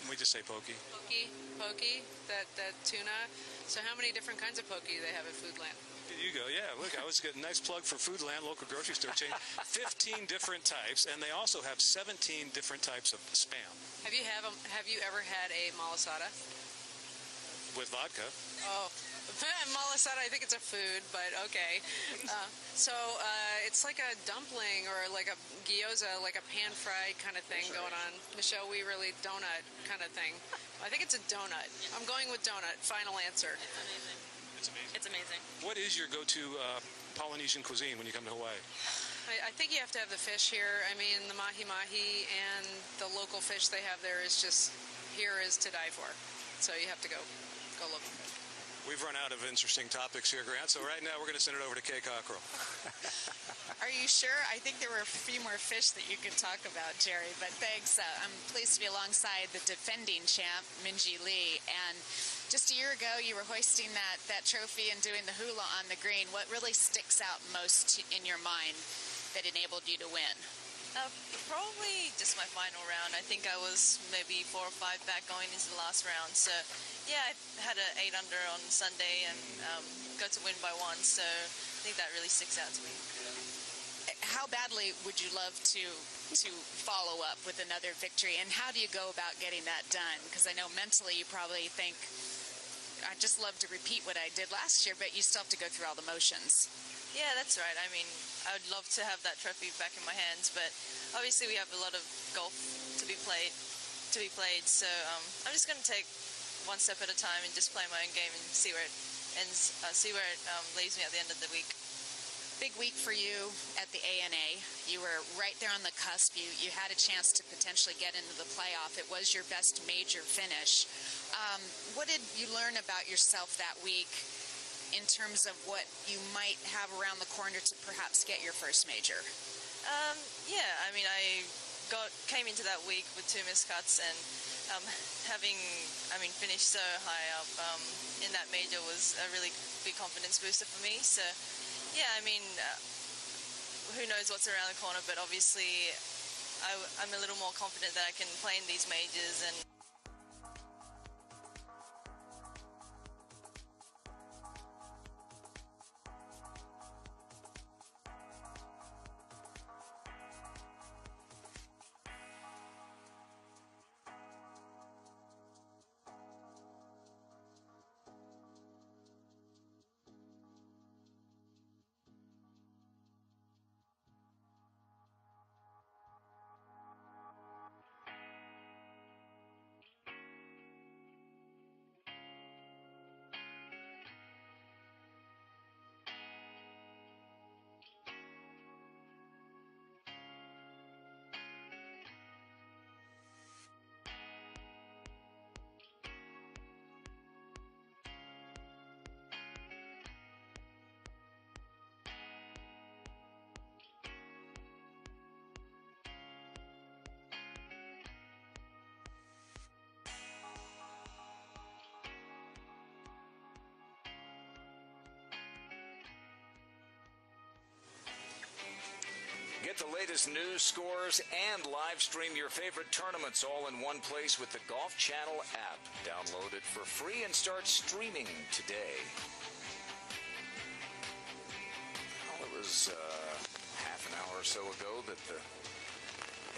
We just say pokey.
Pokey, that tuna. So how many different kinds of poke do they have at Foodland?
There you go. Yeah, look, I was getting a nice plug for Foodland, local grocery store chain. 15 different types, and they also have 17 different types of Spam.
Have you ever had a malasada?
With vodka.
Oh, malasada, I think it's a food, but okay. It's like a dumpling or like a gyoza, like a pan-fried kind of thing going on. Michelle, we really donut kind of thing. I think it's a donut. I'm going with donut. Final answer.
It's amazing.
It's amazing.
What is your go-to Polynesian cuisine when you come to Hawaii?
I think you have to have the fish here. I mean, the mahi-mahi and the local fish they have there is just, here is to die for. So you have to go look.
We've run out of interesting topics here, Grant, so right now we're going to send it over to Kay Cockrell.
Are you sure? I think there were a few more fish that you could talk about, Jerry, but thanks. I'm pleased to be alongside the defending champ, Minji Lee, and just a year ago you were hoisting that trophy and doing the hula on the green. What really sticks out most in your mind that enabled you to win?
Probably just my final round. I think I was maybe 4 or 5 back going into the last round. So, yeah, I had an 8 under on Sunday and got to win by 1. So I think that really sticks out to me.
How badly would you love to follow up with another victory, and how do you go about getting that done? Because I know mentally you probably think, I'd just love to repeat what I did last year, but you still have to go through all the motions.
Yeah, that's right. I mean, I would love to have that trophy back in my hands, but obviously we have a lot of golf to be played. So I'm just going to take one step at a time and just play my own game and see where it ends. See where it leaves me at the end of the week.
Big week for you at the ANA. You were right there on the cusp. You had a chance to potentially get into the playoff. It was your best major finish. What did you learn about yourself that week in terms of what you might have around the corner to perhaps get your first major?
Yeah, I mean, I came into that week with 2 missed cuts, and finished so high up in that major was a really big confidence booster for me. So, yeah, I mean, who knows what's around the corner, but obviously I'm a little more confident that I can play in these majors. And
Latest news, scores, and live stream your favorite tournaments all in one place with the Golf Channel app. Download it for free and start streaming today. Well, it was half an hour or so ago that the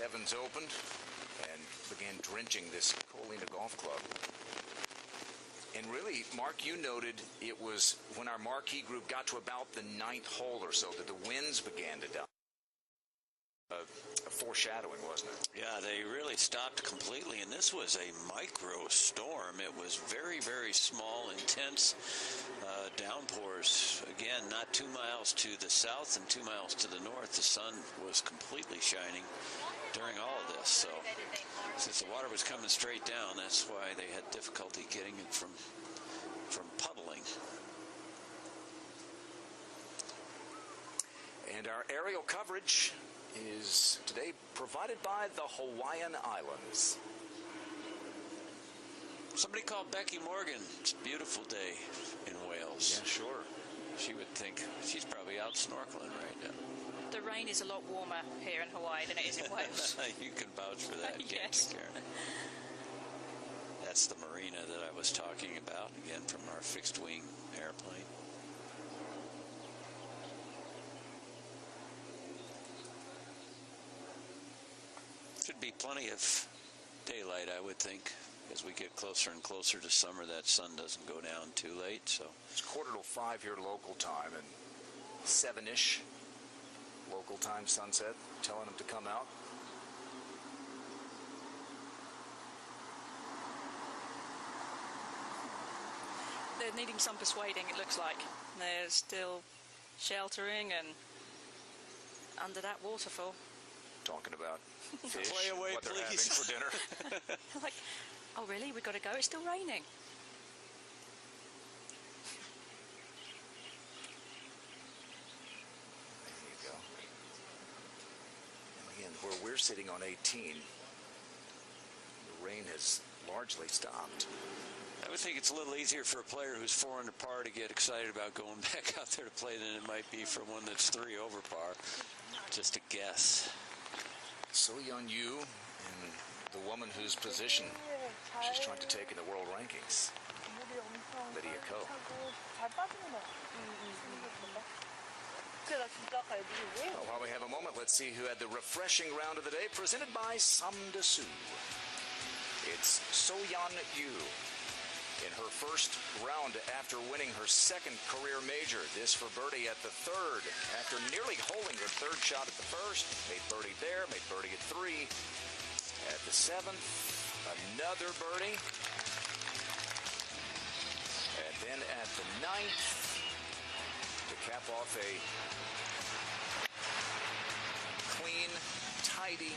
heavens opened and began drenching this Colina Golf Club. And really, Mark, you noted it was when our marquee group got to about the 9th hole or so that the winds began to die. A foreshadowing, wasn't it?
Yeah, they really stopped completely, and this was a micro storm. It was very, very small, intense downpours. Again, not 2 miles to the south and 2 miles to the north. The sun was completely shining during all of this. So since the water was coming straight down, that's why they had difficulty getting it from puddling.
And our aerial coverage is today provided by the Hawaiian Islands.
Somebody called Becky Morgan. It's a beautiful day in Wales.
Yeah, sure.
She would think she's probably out snorkeling right now.
The rain is a lot warmer here in Hawaii than it is in Wales.
You can vouch for that, can't
Yes.
you, Karen? That's the marina that I was talking about, again, from our fixed-wing airplane. Should be plenty of daylight, I would think. As we get closer and closer to summer, that sun doesn't go down too late. So
it's 4:45 here local time and 7-ish local time sunset, telling them to come out.
They're needing some persuading, it looks like. They're still sheltering and under that waterfall.
Talking about fish,
Play away,
what they're having
please.
for dinner.
Like, oh really? We've got to go? It's still raining.
There you go. And again, where we're sitting on 18, the rain has largely stopped.
I would think it's a little easier for a player who's 4 under par to get excited about going back out there to play than it might be for one that's 3 over par. Just a guess.
So Yeon Yu, and the woman whose position she's trying to take in the world rankings, Lydia Ko. Well, while we have a moment, let's see who had the refreshing round of the day, presented by Samdasu. It's So-yeon Yu. In her first round after winning her second career major. This for birdie at the third. After nearly holing her third shot at the first, made birdie there, made birdie at 3. At the 7th, another birdie. And then at the 9th, to cap off a clean, tidy,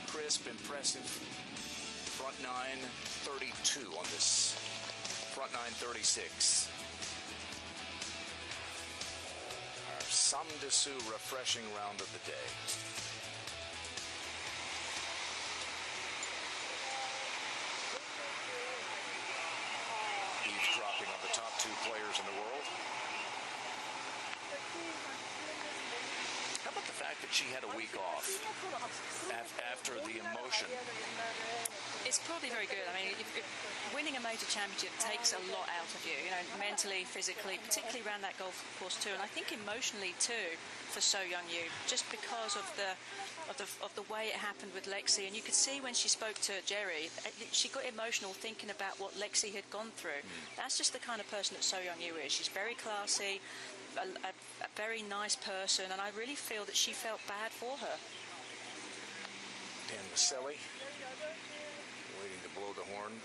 crisp, impressive front 9 32 on this front 9 36. Our Samdasu refreshing round of the day. Eavesdropping on the top 2 players in the world. How about the fact that she had a week off after the emotion?
It's probably very good. I mean, if winning a major championship takes a lot out of you, mentally, physically, particularly around that golf course too, and I think emotionally too for So-yeon Yu, just because of the way it happened with Lexi. And you could see when she spoke to Jerry, she got emotional thinking about what Lexi had gone through. That's just the kind of person that So-yeon Yu is. She's very classy, a very nice person, and I really feel that she felt bad for her.
Dan Maselli waiting to blow the horn.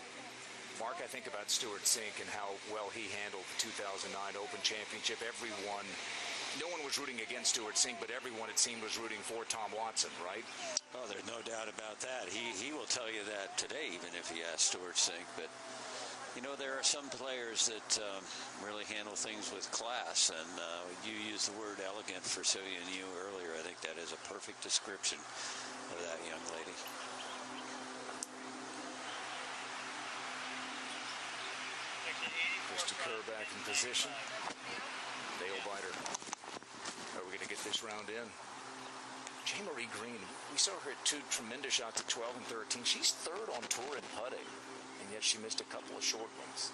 Mark, I think about Stuart Sink and how well he handled the 2009 Open Championship. No one was rooting against Stuart Sink, but everyone, it seemed, was rooting for Tom Watson, right?
Oh, there's no doubt about that. He will tell you that today, even if he asks Stuart Sink. But, there are some players that really handle things with class, and you used the word elegant for So-yeon Yu earlier. I think that is a perfect description of that young lady.
Krista Kerr back in position. Nail biter. Are we going to get this round in? J-Marie Green, we saw her at 2 tremendous shots at 12 and 13. She's third on tour in putting, and yet she missed a couple of short ones.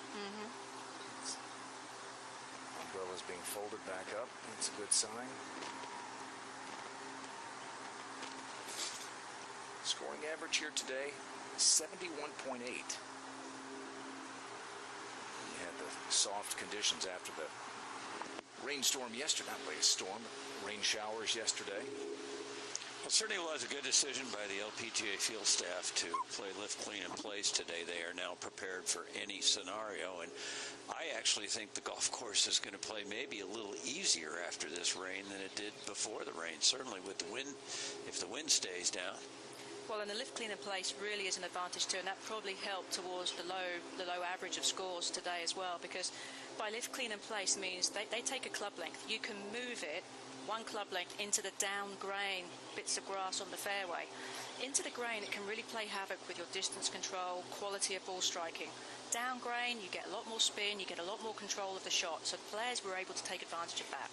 Umbrella's being folded back up. That's a good sign. Scoring average here today, 71.8. We had the soft conditions after the rainstorm yesterday. Not really a storm, rain showers yesterday.
Well, it certainly was a good decision by the LPGA field staff to play lift, clean, and place today. They are now prepared for any scenario, and I actually think the golf course is going to play maybe a little easier after this rain than it did before the rain, certainly with the wind, if the wind stays down.
Well, and the lift, clean, and place really is an advantage too, and that probably helped towards the low average of scores today as well, because by lift, clean, and place means they take a club length. You can move it one club length into the down grain bits of grass on the fairway. Into the grain, it can really play havoc with your distance control, quality of ball striking. Down grain, you get a lot more spin, you get a lot more control of the shot, so players were able to take advantage of that.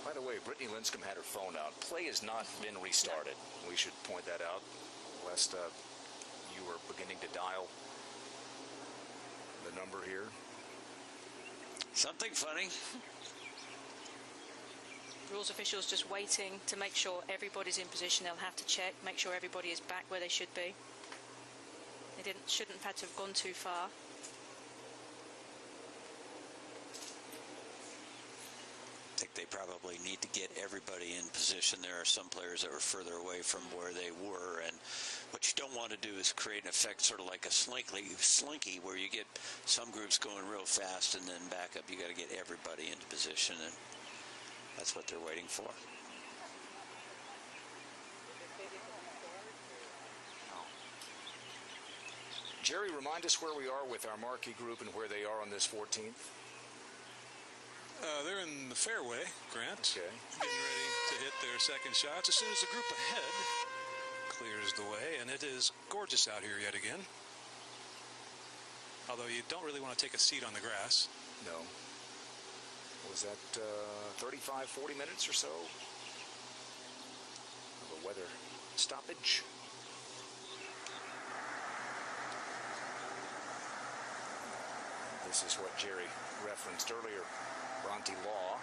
By the way, Brittany Lindstrom had her phone out. Play has not been restarted. No. We should point that out, lest you were beginning to dial the number here.
Something funny.
Rules officials just waiting to make sure everybody's in position. They'll have to check, make sure everybody is back where they should be. They shouldn't have had to have gone too far.
I think they probably need to get everybody in position. There are some players that were further away from where they were, and what you don't want to do is create an effect sort of like a slinky where you get some groups going real fast and then back up. You got to get everybody into position, and that's what they're waiting for.
Jerry, remind us where we are with our marquee group and where they are on this 14th.
They're in the fairway, Grant.
Okay.
Getting ready to hit their second shots as soon as the group ahead clears the way, and it is gorgeous out here yet again. Although you don't really want to take a seat on the grass.
No. Was that 35, 40 minutes or so of a weather stoppage? This is what Jerry referenced earlier. Bronte Law,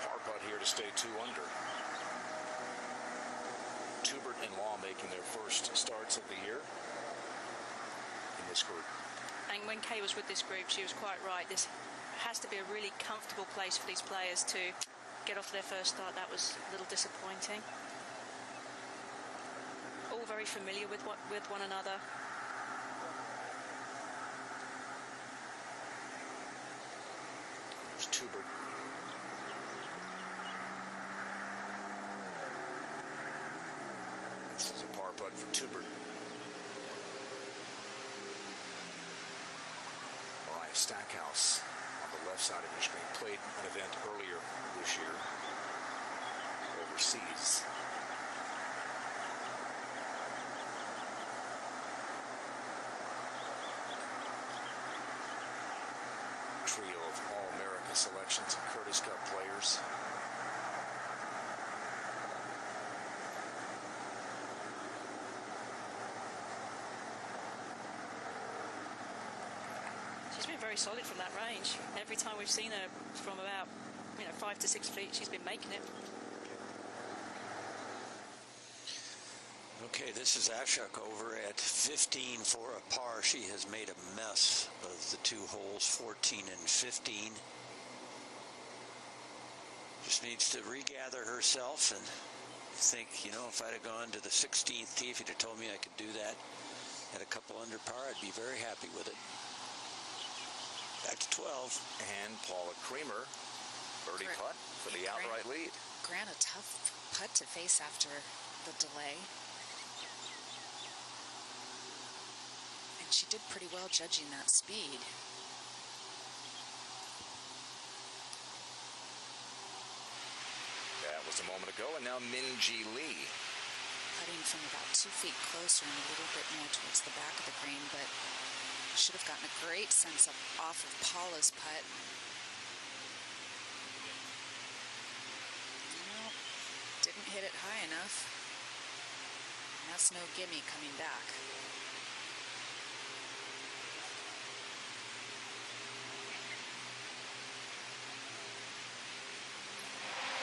par putt here to stay 2 under. Tubert and Law making their first starts of the year in this group.
And when Kay was with this group, she was quite right. This has to be a really comfortable place for these players to get off their first start. That was a little disappointing. All very familiar with one another.
There's Tubert. This is a par putt for Tubert. Mariah Stackhouse on the left side of your screen played an event earlier this year overseas. Trio of All-America selections and Curtis Cup players.
She's been very solid from that range. Every time we've seen her from about 5 to 6 feet, she's been making it.
Okay, this is Ashok over at 15 for a par. She has made a mess of the 2 holes, 14 and 15. Just needs to regather herself and think, if I'd have gone to the 16th tee, if you'd have told me I could do that at a couple under par, I'd be very happy with it. Back to 12.
And Paula Creamer, birdie putt for the outright lead.
Grant, a tough putt to face after the delay. And she did pretty well judging that speed.
That was a moment ago, and now Minjee Lee.
Putting from about 2 feet closer and a little bit more towards the back of the green, but should have gotten a great sense off of Paula's putt. Nope. Didn't hit hit it high enough. And that's no gimme coming back.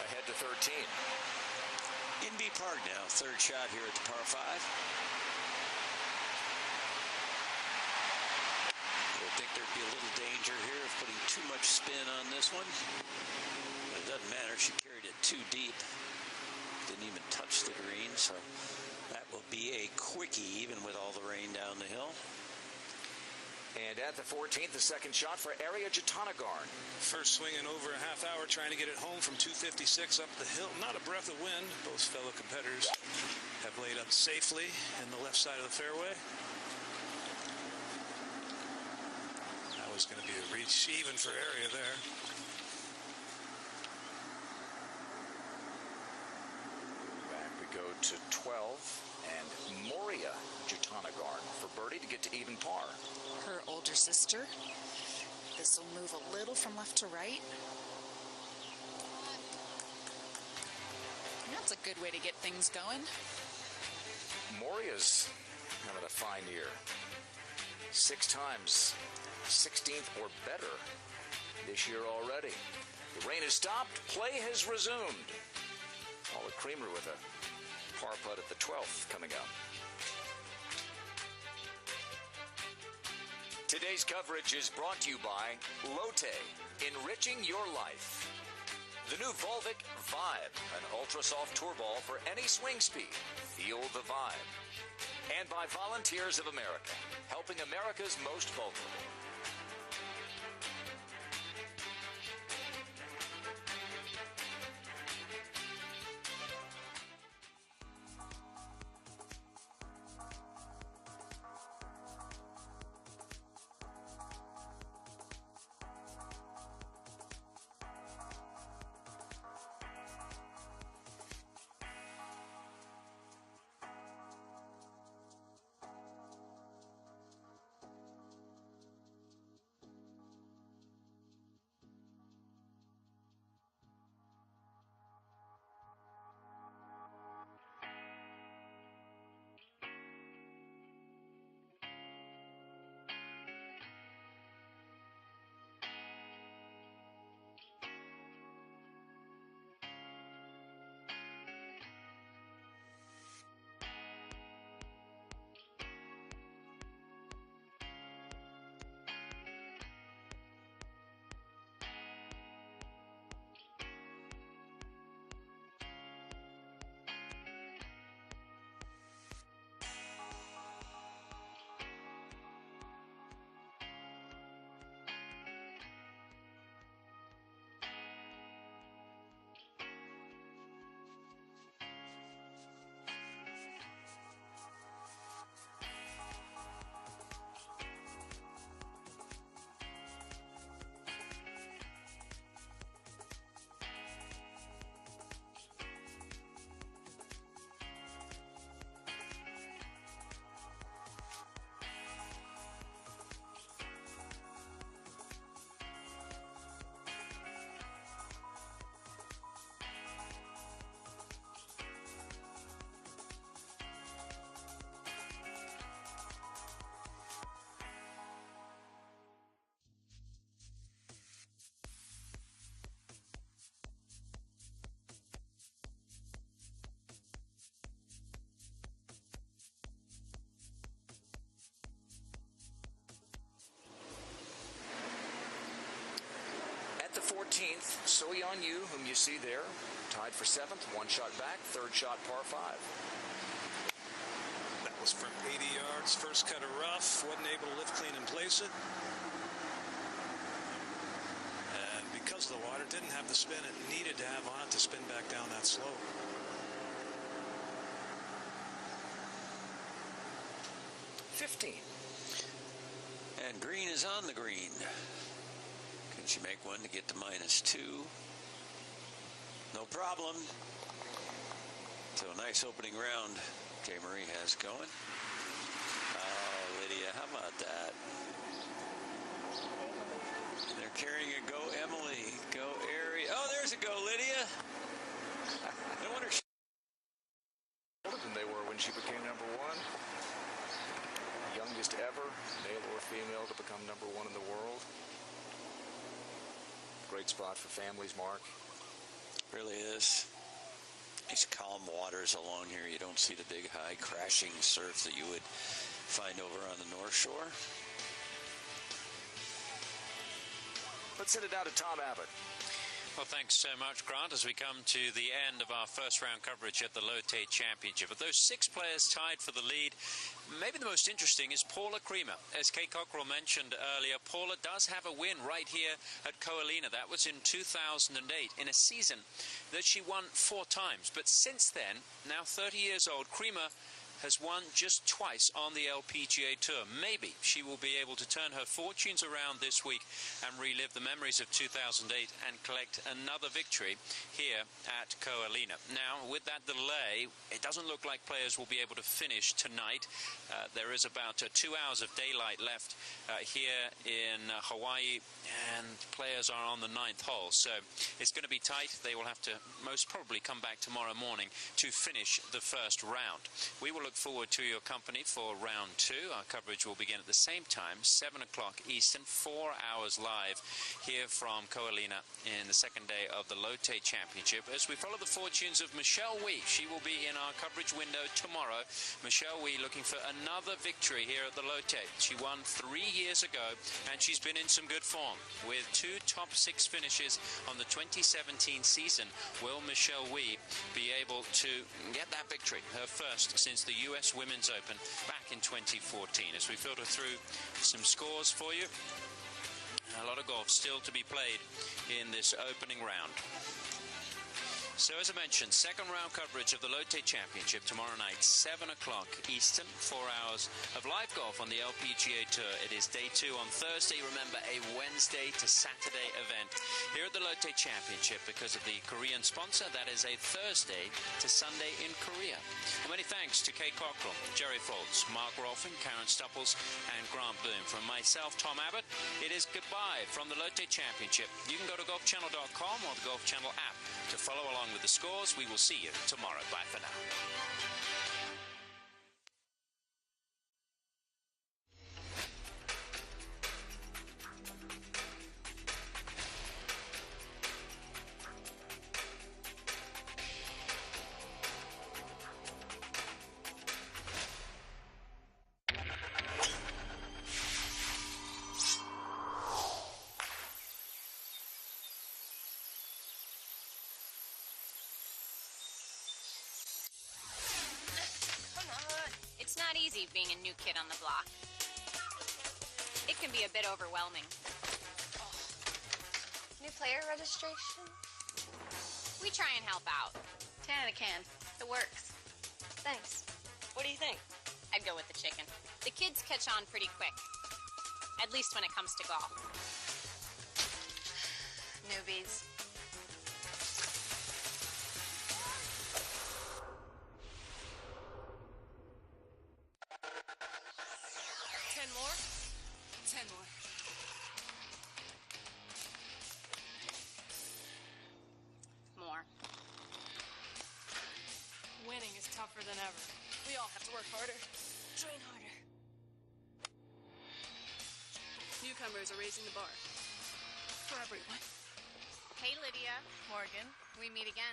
Ahead to 13.
Inbee Park now, third shot here at the par 5. I think there'd be a little danger here of putting too much spin on this one. But it doesn't matter. She carried it too deep. Didn't even touch the green, so that will be a quickie even with all the rain down the hill.
And at the 14th, the second shot for Ariya Jutanugarn.
First swing in over a half hour, trying to get it home from 256 up the hill. Not a breath of wind. Both fellow competitors have laid up safely in the left side of the fairway. That was going to be a reach even for Ariya there.
Back we go to 12. And Moria Jutanugarn for birdie to get to even par.
Her older sister. This will move a little from left to right. That's a good way to get things going.
Moria's having a fine year. 6 times 16th or better this year already. The rain has stopped. Play has resumed. Paula Creamer with a par putt at the 12th coming up. Today's coverage is brought to you by Lotte, enriching your life. The new Volvic Vibe, an ultra-soft tour ball for any swing speed. Feel the vibe. And by Volunteers of America, helping America's most vulnerable. The 14th, So-Yeon Yu, whom you see there, tied for 7th, 1 shot back, 3rd shot par 5.
That was from 80 yards, first cut of rough, wasn't able to lift clean and place it. And because the water didn't have the spin it needed to have on it to spin back down that slope.
And green is on the green. Can she make one to get to -2? No problem. So a nice opening round Kay Marie has going. Oh, Lydia, how about that? They're carrying a go Emily, go Ari. Oh, there's a go Lydia. No wonder
female to become number 1 in the world. Great spot for families, Mark.
Really is. These calm waters along here. You don't see the big high crashing surf that you would find over on the North Shore.
Let's send it down to Tom Abbott.
Well, thanks so much, Grant, as we come to the end of our first round coverage at the Lotte Championship. Of those 6 players tied for the lead, maybe the most interesting is Paula Creamer. As Kay Cockrell mentioned earlier, Paula does have a win right here at Koalina. That was in 2008, in a season that she won 4 times. But since then, now 30 years old, Creamer has won just twice on the LPGA Tour. Maybe she will be able to turn her fortunes around this week and relive the memories of 2008 and collect another victory here at Koalina. Now, with that delay, it doesn't look like players will be able to finish tonight. There is about 2 hours of daylight left here in Hawaii, and players are on the 9th hole. So it's going to be tight. They will have to most probably come back tomorrow morning to finish the first round. We will look forward to your company for round 2. Our coverage will begin at the same time, 7 o'clock Eastern, 4 hours live here from Koalina in the second day of the Lotte Championship as we follow the fortunes of Michelle Wie. She will be in our coverage window tomorrow. Michelle Wie looking for another victory here at the Lotte. She won 3 years ago, and she's been in some good form with 2 top 6 finishes on the 2017 season. Will Michelle Wie be able to get that victory, her first since the US Women's Open back in 2014? As we filter through some scores for you, a lot of golf still to be played in this opening round. So as I mentioned, second round coverage of the Lotte Championship tomorrow night, 7 o'clock Eastern, 4 hours of live golf on the LPGA Tour. It is day 2 on Thursday. Remember, a Wednesday to Saturday event here at the Lotte Championship because of the Korean sponsor. That is a Thursday to Sunday in Korea. Well, many thanks to Kay Cockrell, Jerry Foltz, Mark Rolfing, Karen Stupples, and Grant Boone. From myself, Tom Abbott, it is goodbye from the Lotte Championship. You can go to golfchannel.com or the Golf Channel app to follow along with the scores. We will see you tomorrow. Bye for now.
It's not easy being a new kid on the block. It can be a bit overwhelming.
New player registration?
We try and help out.
10 out of can. It works. Thanks.
What do you think? I'd go with the chicken. The kids catch on pretty quick. At least when it comes to golf.
Newbies.
Winning is tougher than ever. We all have to work harder. Train harder. Newcomers are raising the bar. For everyone.
Hey, Lydia. Morgan. We meet again.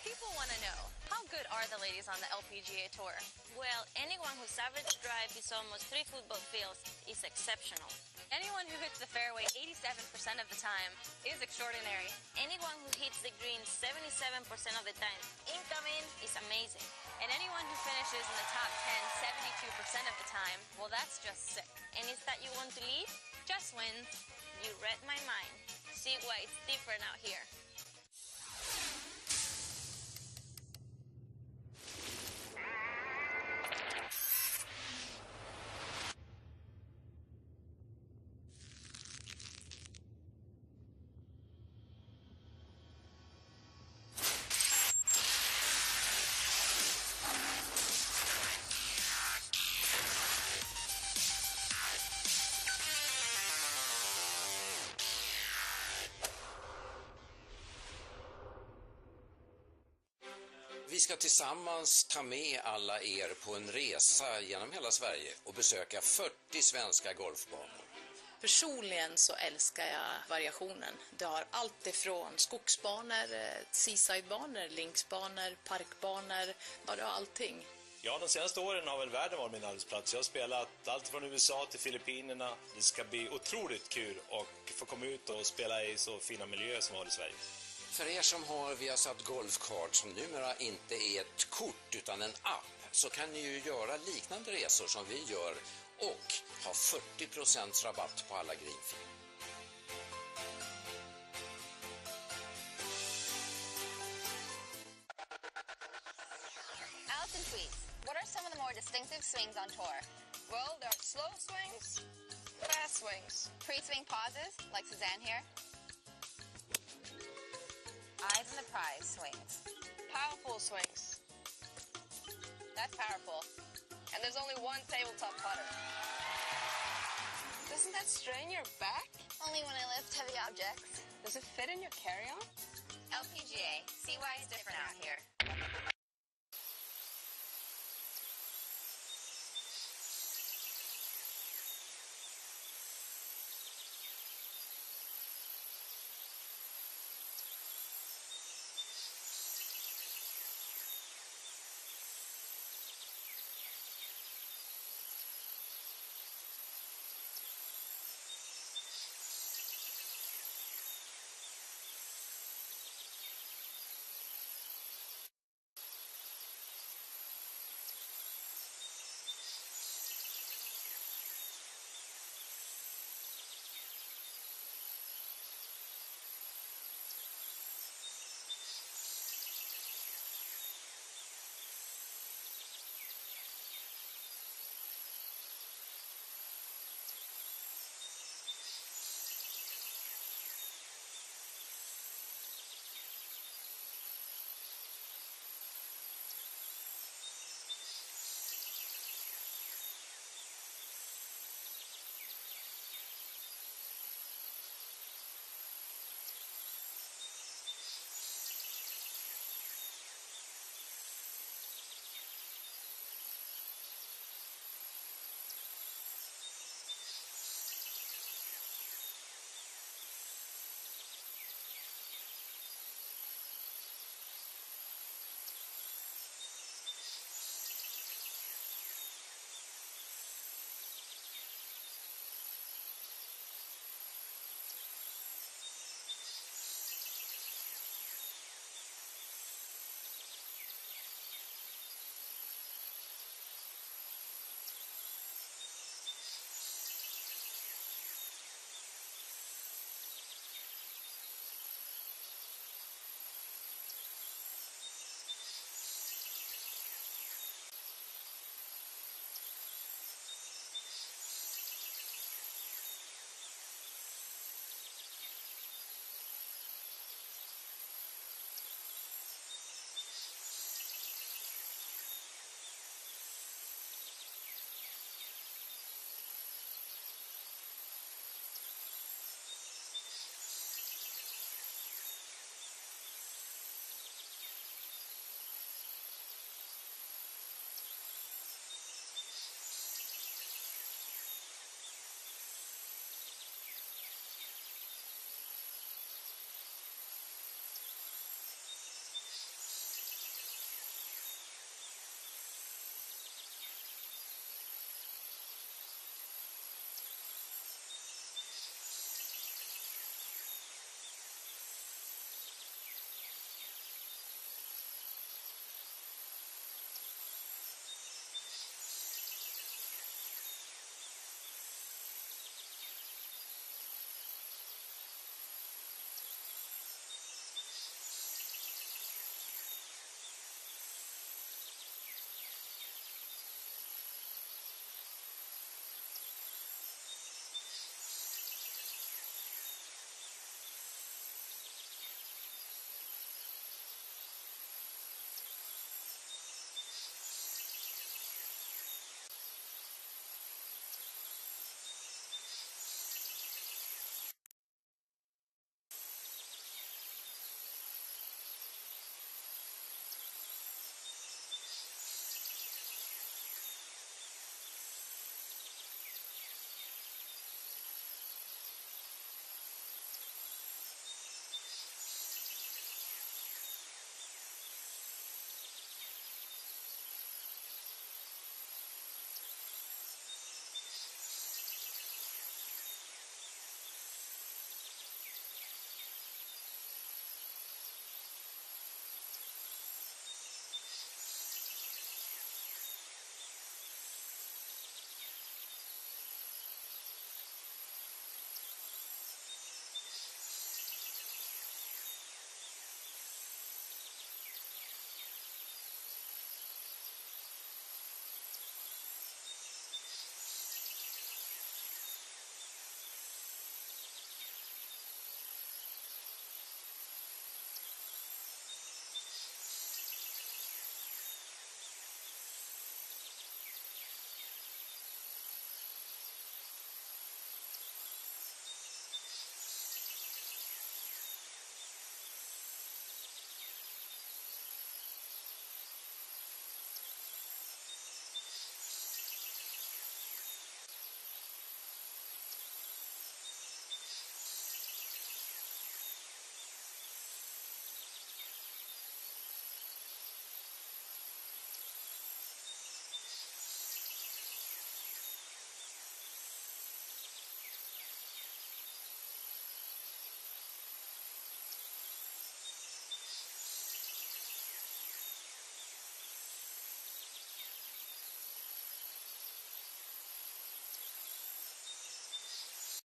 People want to know, how good are the ladies on the LPGA Tour?
Well, anyone whose average drive is almost 3 football fields is exceptional.
Anyone who hits the fairway 87% of the time is extraordinary.
Anyone who hits the green 77% of the time incoming is amazing.
And anyone who finishes in the top 10 72% of the time, well, that's just sick.
And is that you want to leave?
Just wins.
You read my mind. See why it's different out here.
Vi ska tillsammans ta med alla er på en resa genom hela Sverige och besöka 40 svenska golfbanor.
Personligen så älskar jag variationen. Det har allt ifrån skogsbanor, seasidebanor, linksbanor, parkbanor, ja det har allting.
Ja, de senaste åren har väl världen varit min arbetsplats. Jag har spelat allt från USA till Filippinerna. Det ska bli otroligt kul att få komma ut och spela i så fina miljöer som vi har i Sverige.
För er som har Viasat Golfkart som numera inte är ett kort utan en app så kan ni ju göra liknande resor som vi gör och ha 40% rabatt på alla greenfee.
Allison Tweets, what are some of the more distinctive swings on tour? Well, there are slow swings, fast swings. Pre-swing pauses, like Suzanne here. Eyes on the prize swings. Powerful swings. That's powerful. And there's only one tabletop putter. Doesn't that strain your back? Only when I lift heavy objects. Does it fit in your carry-on? LPGA. See why it's different out here.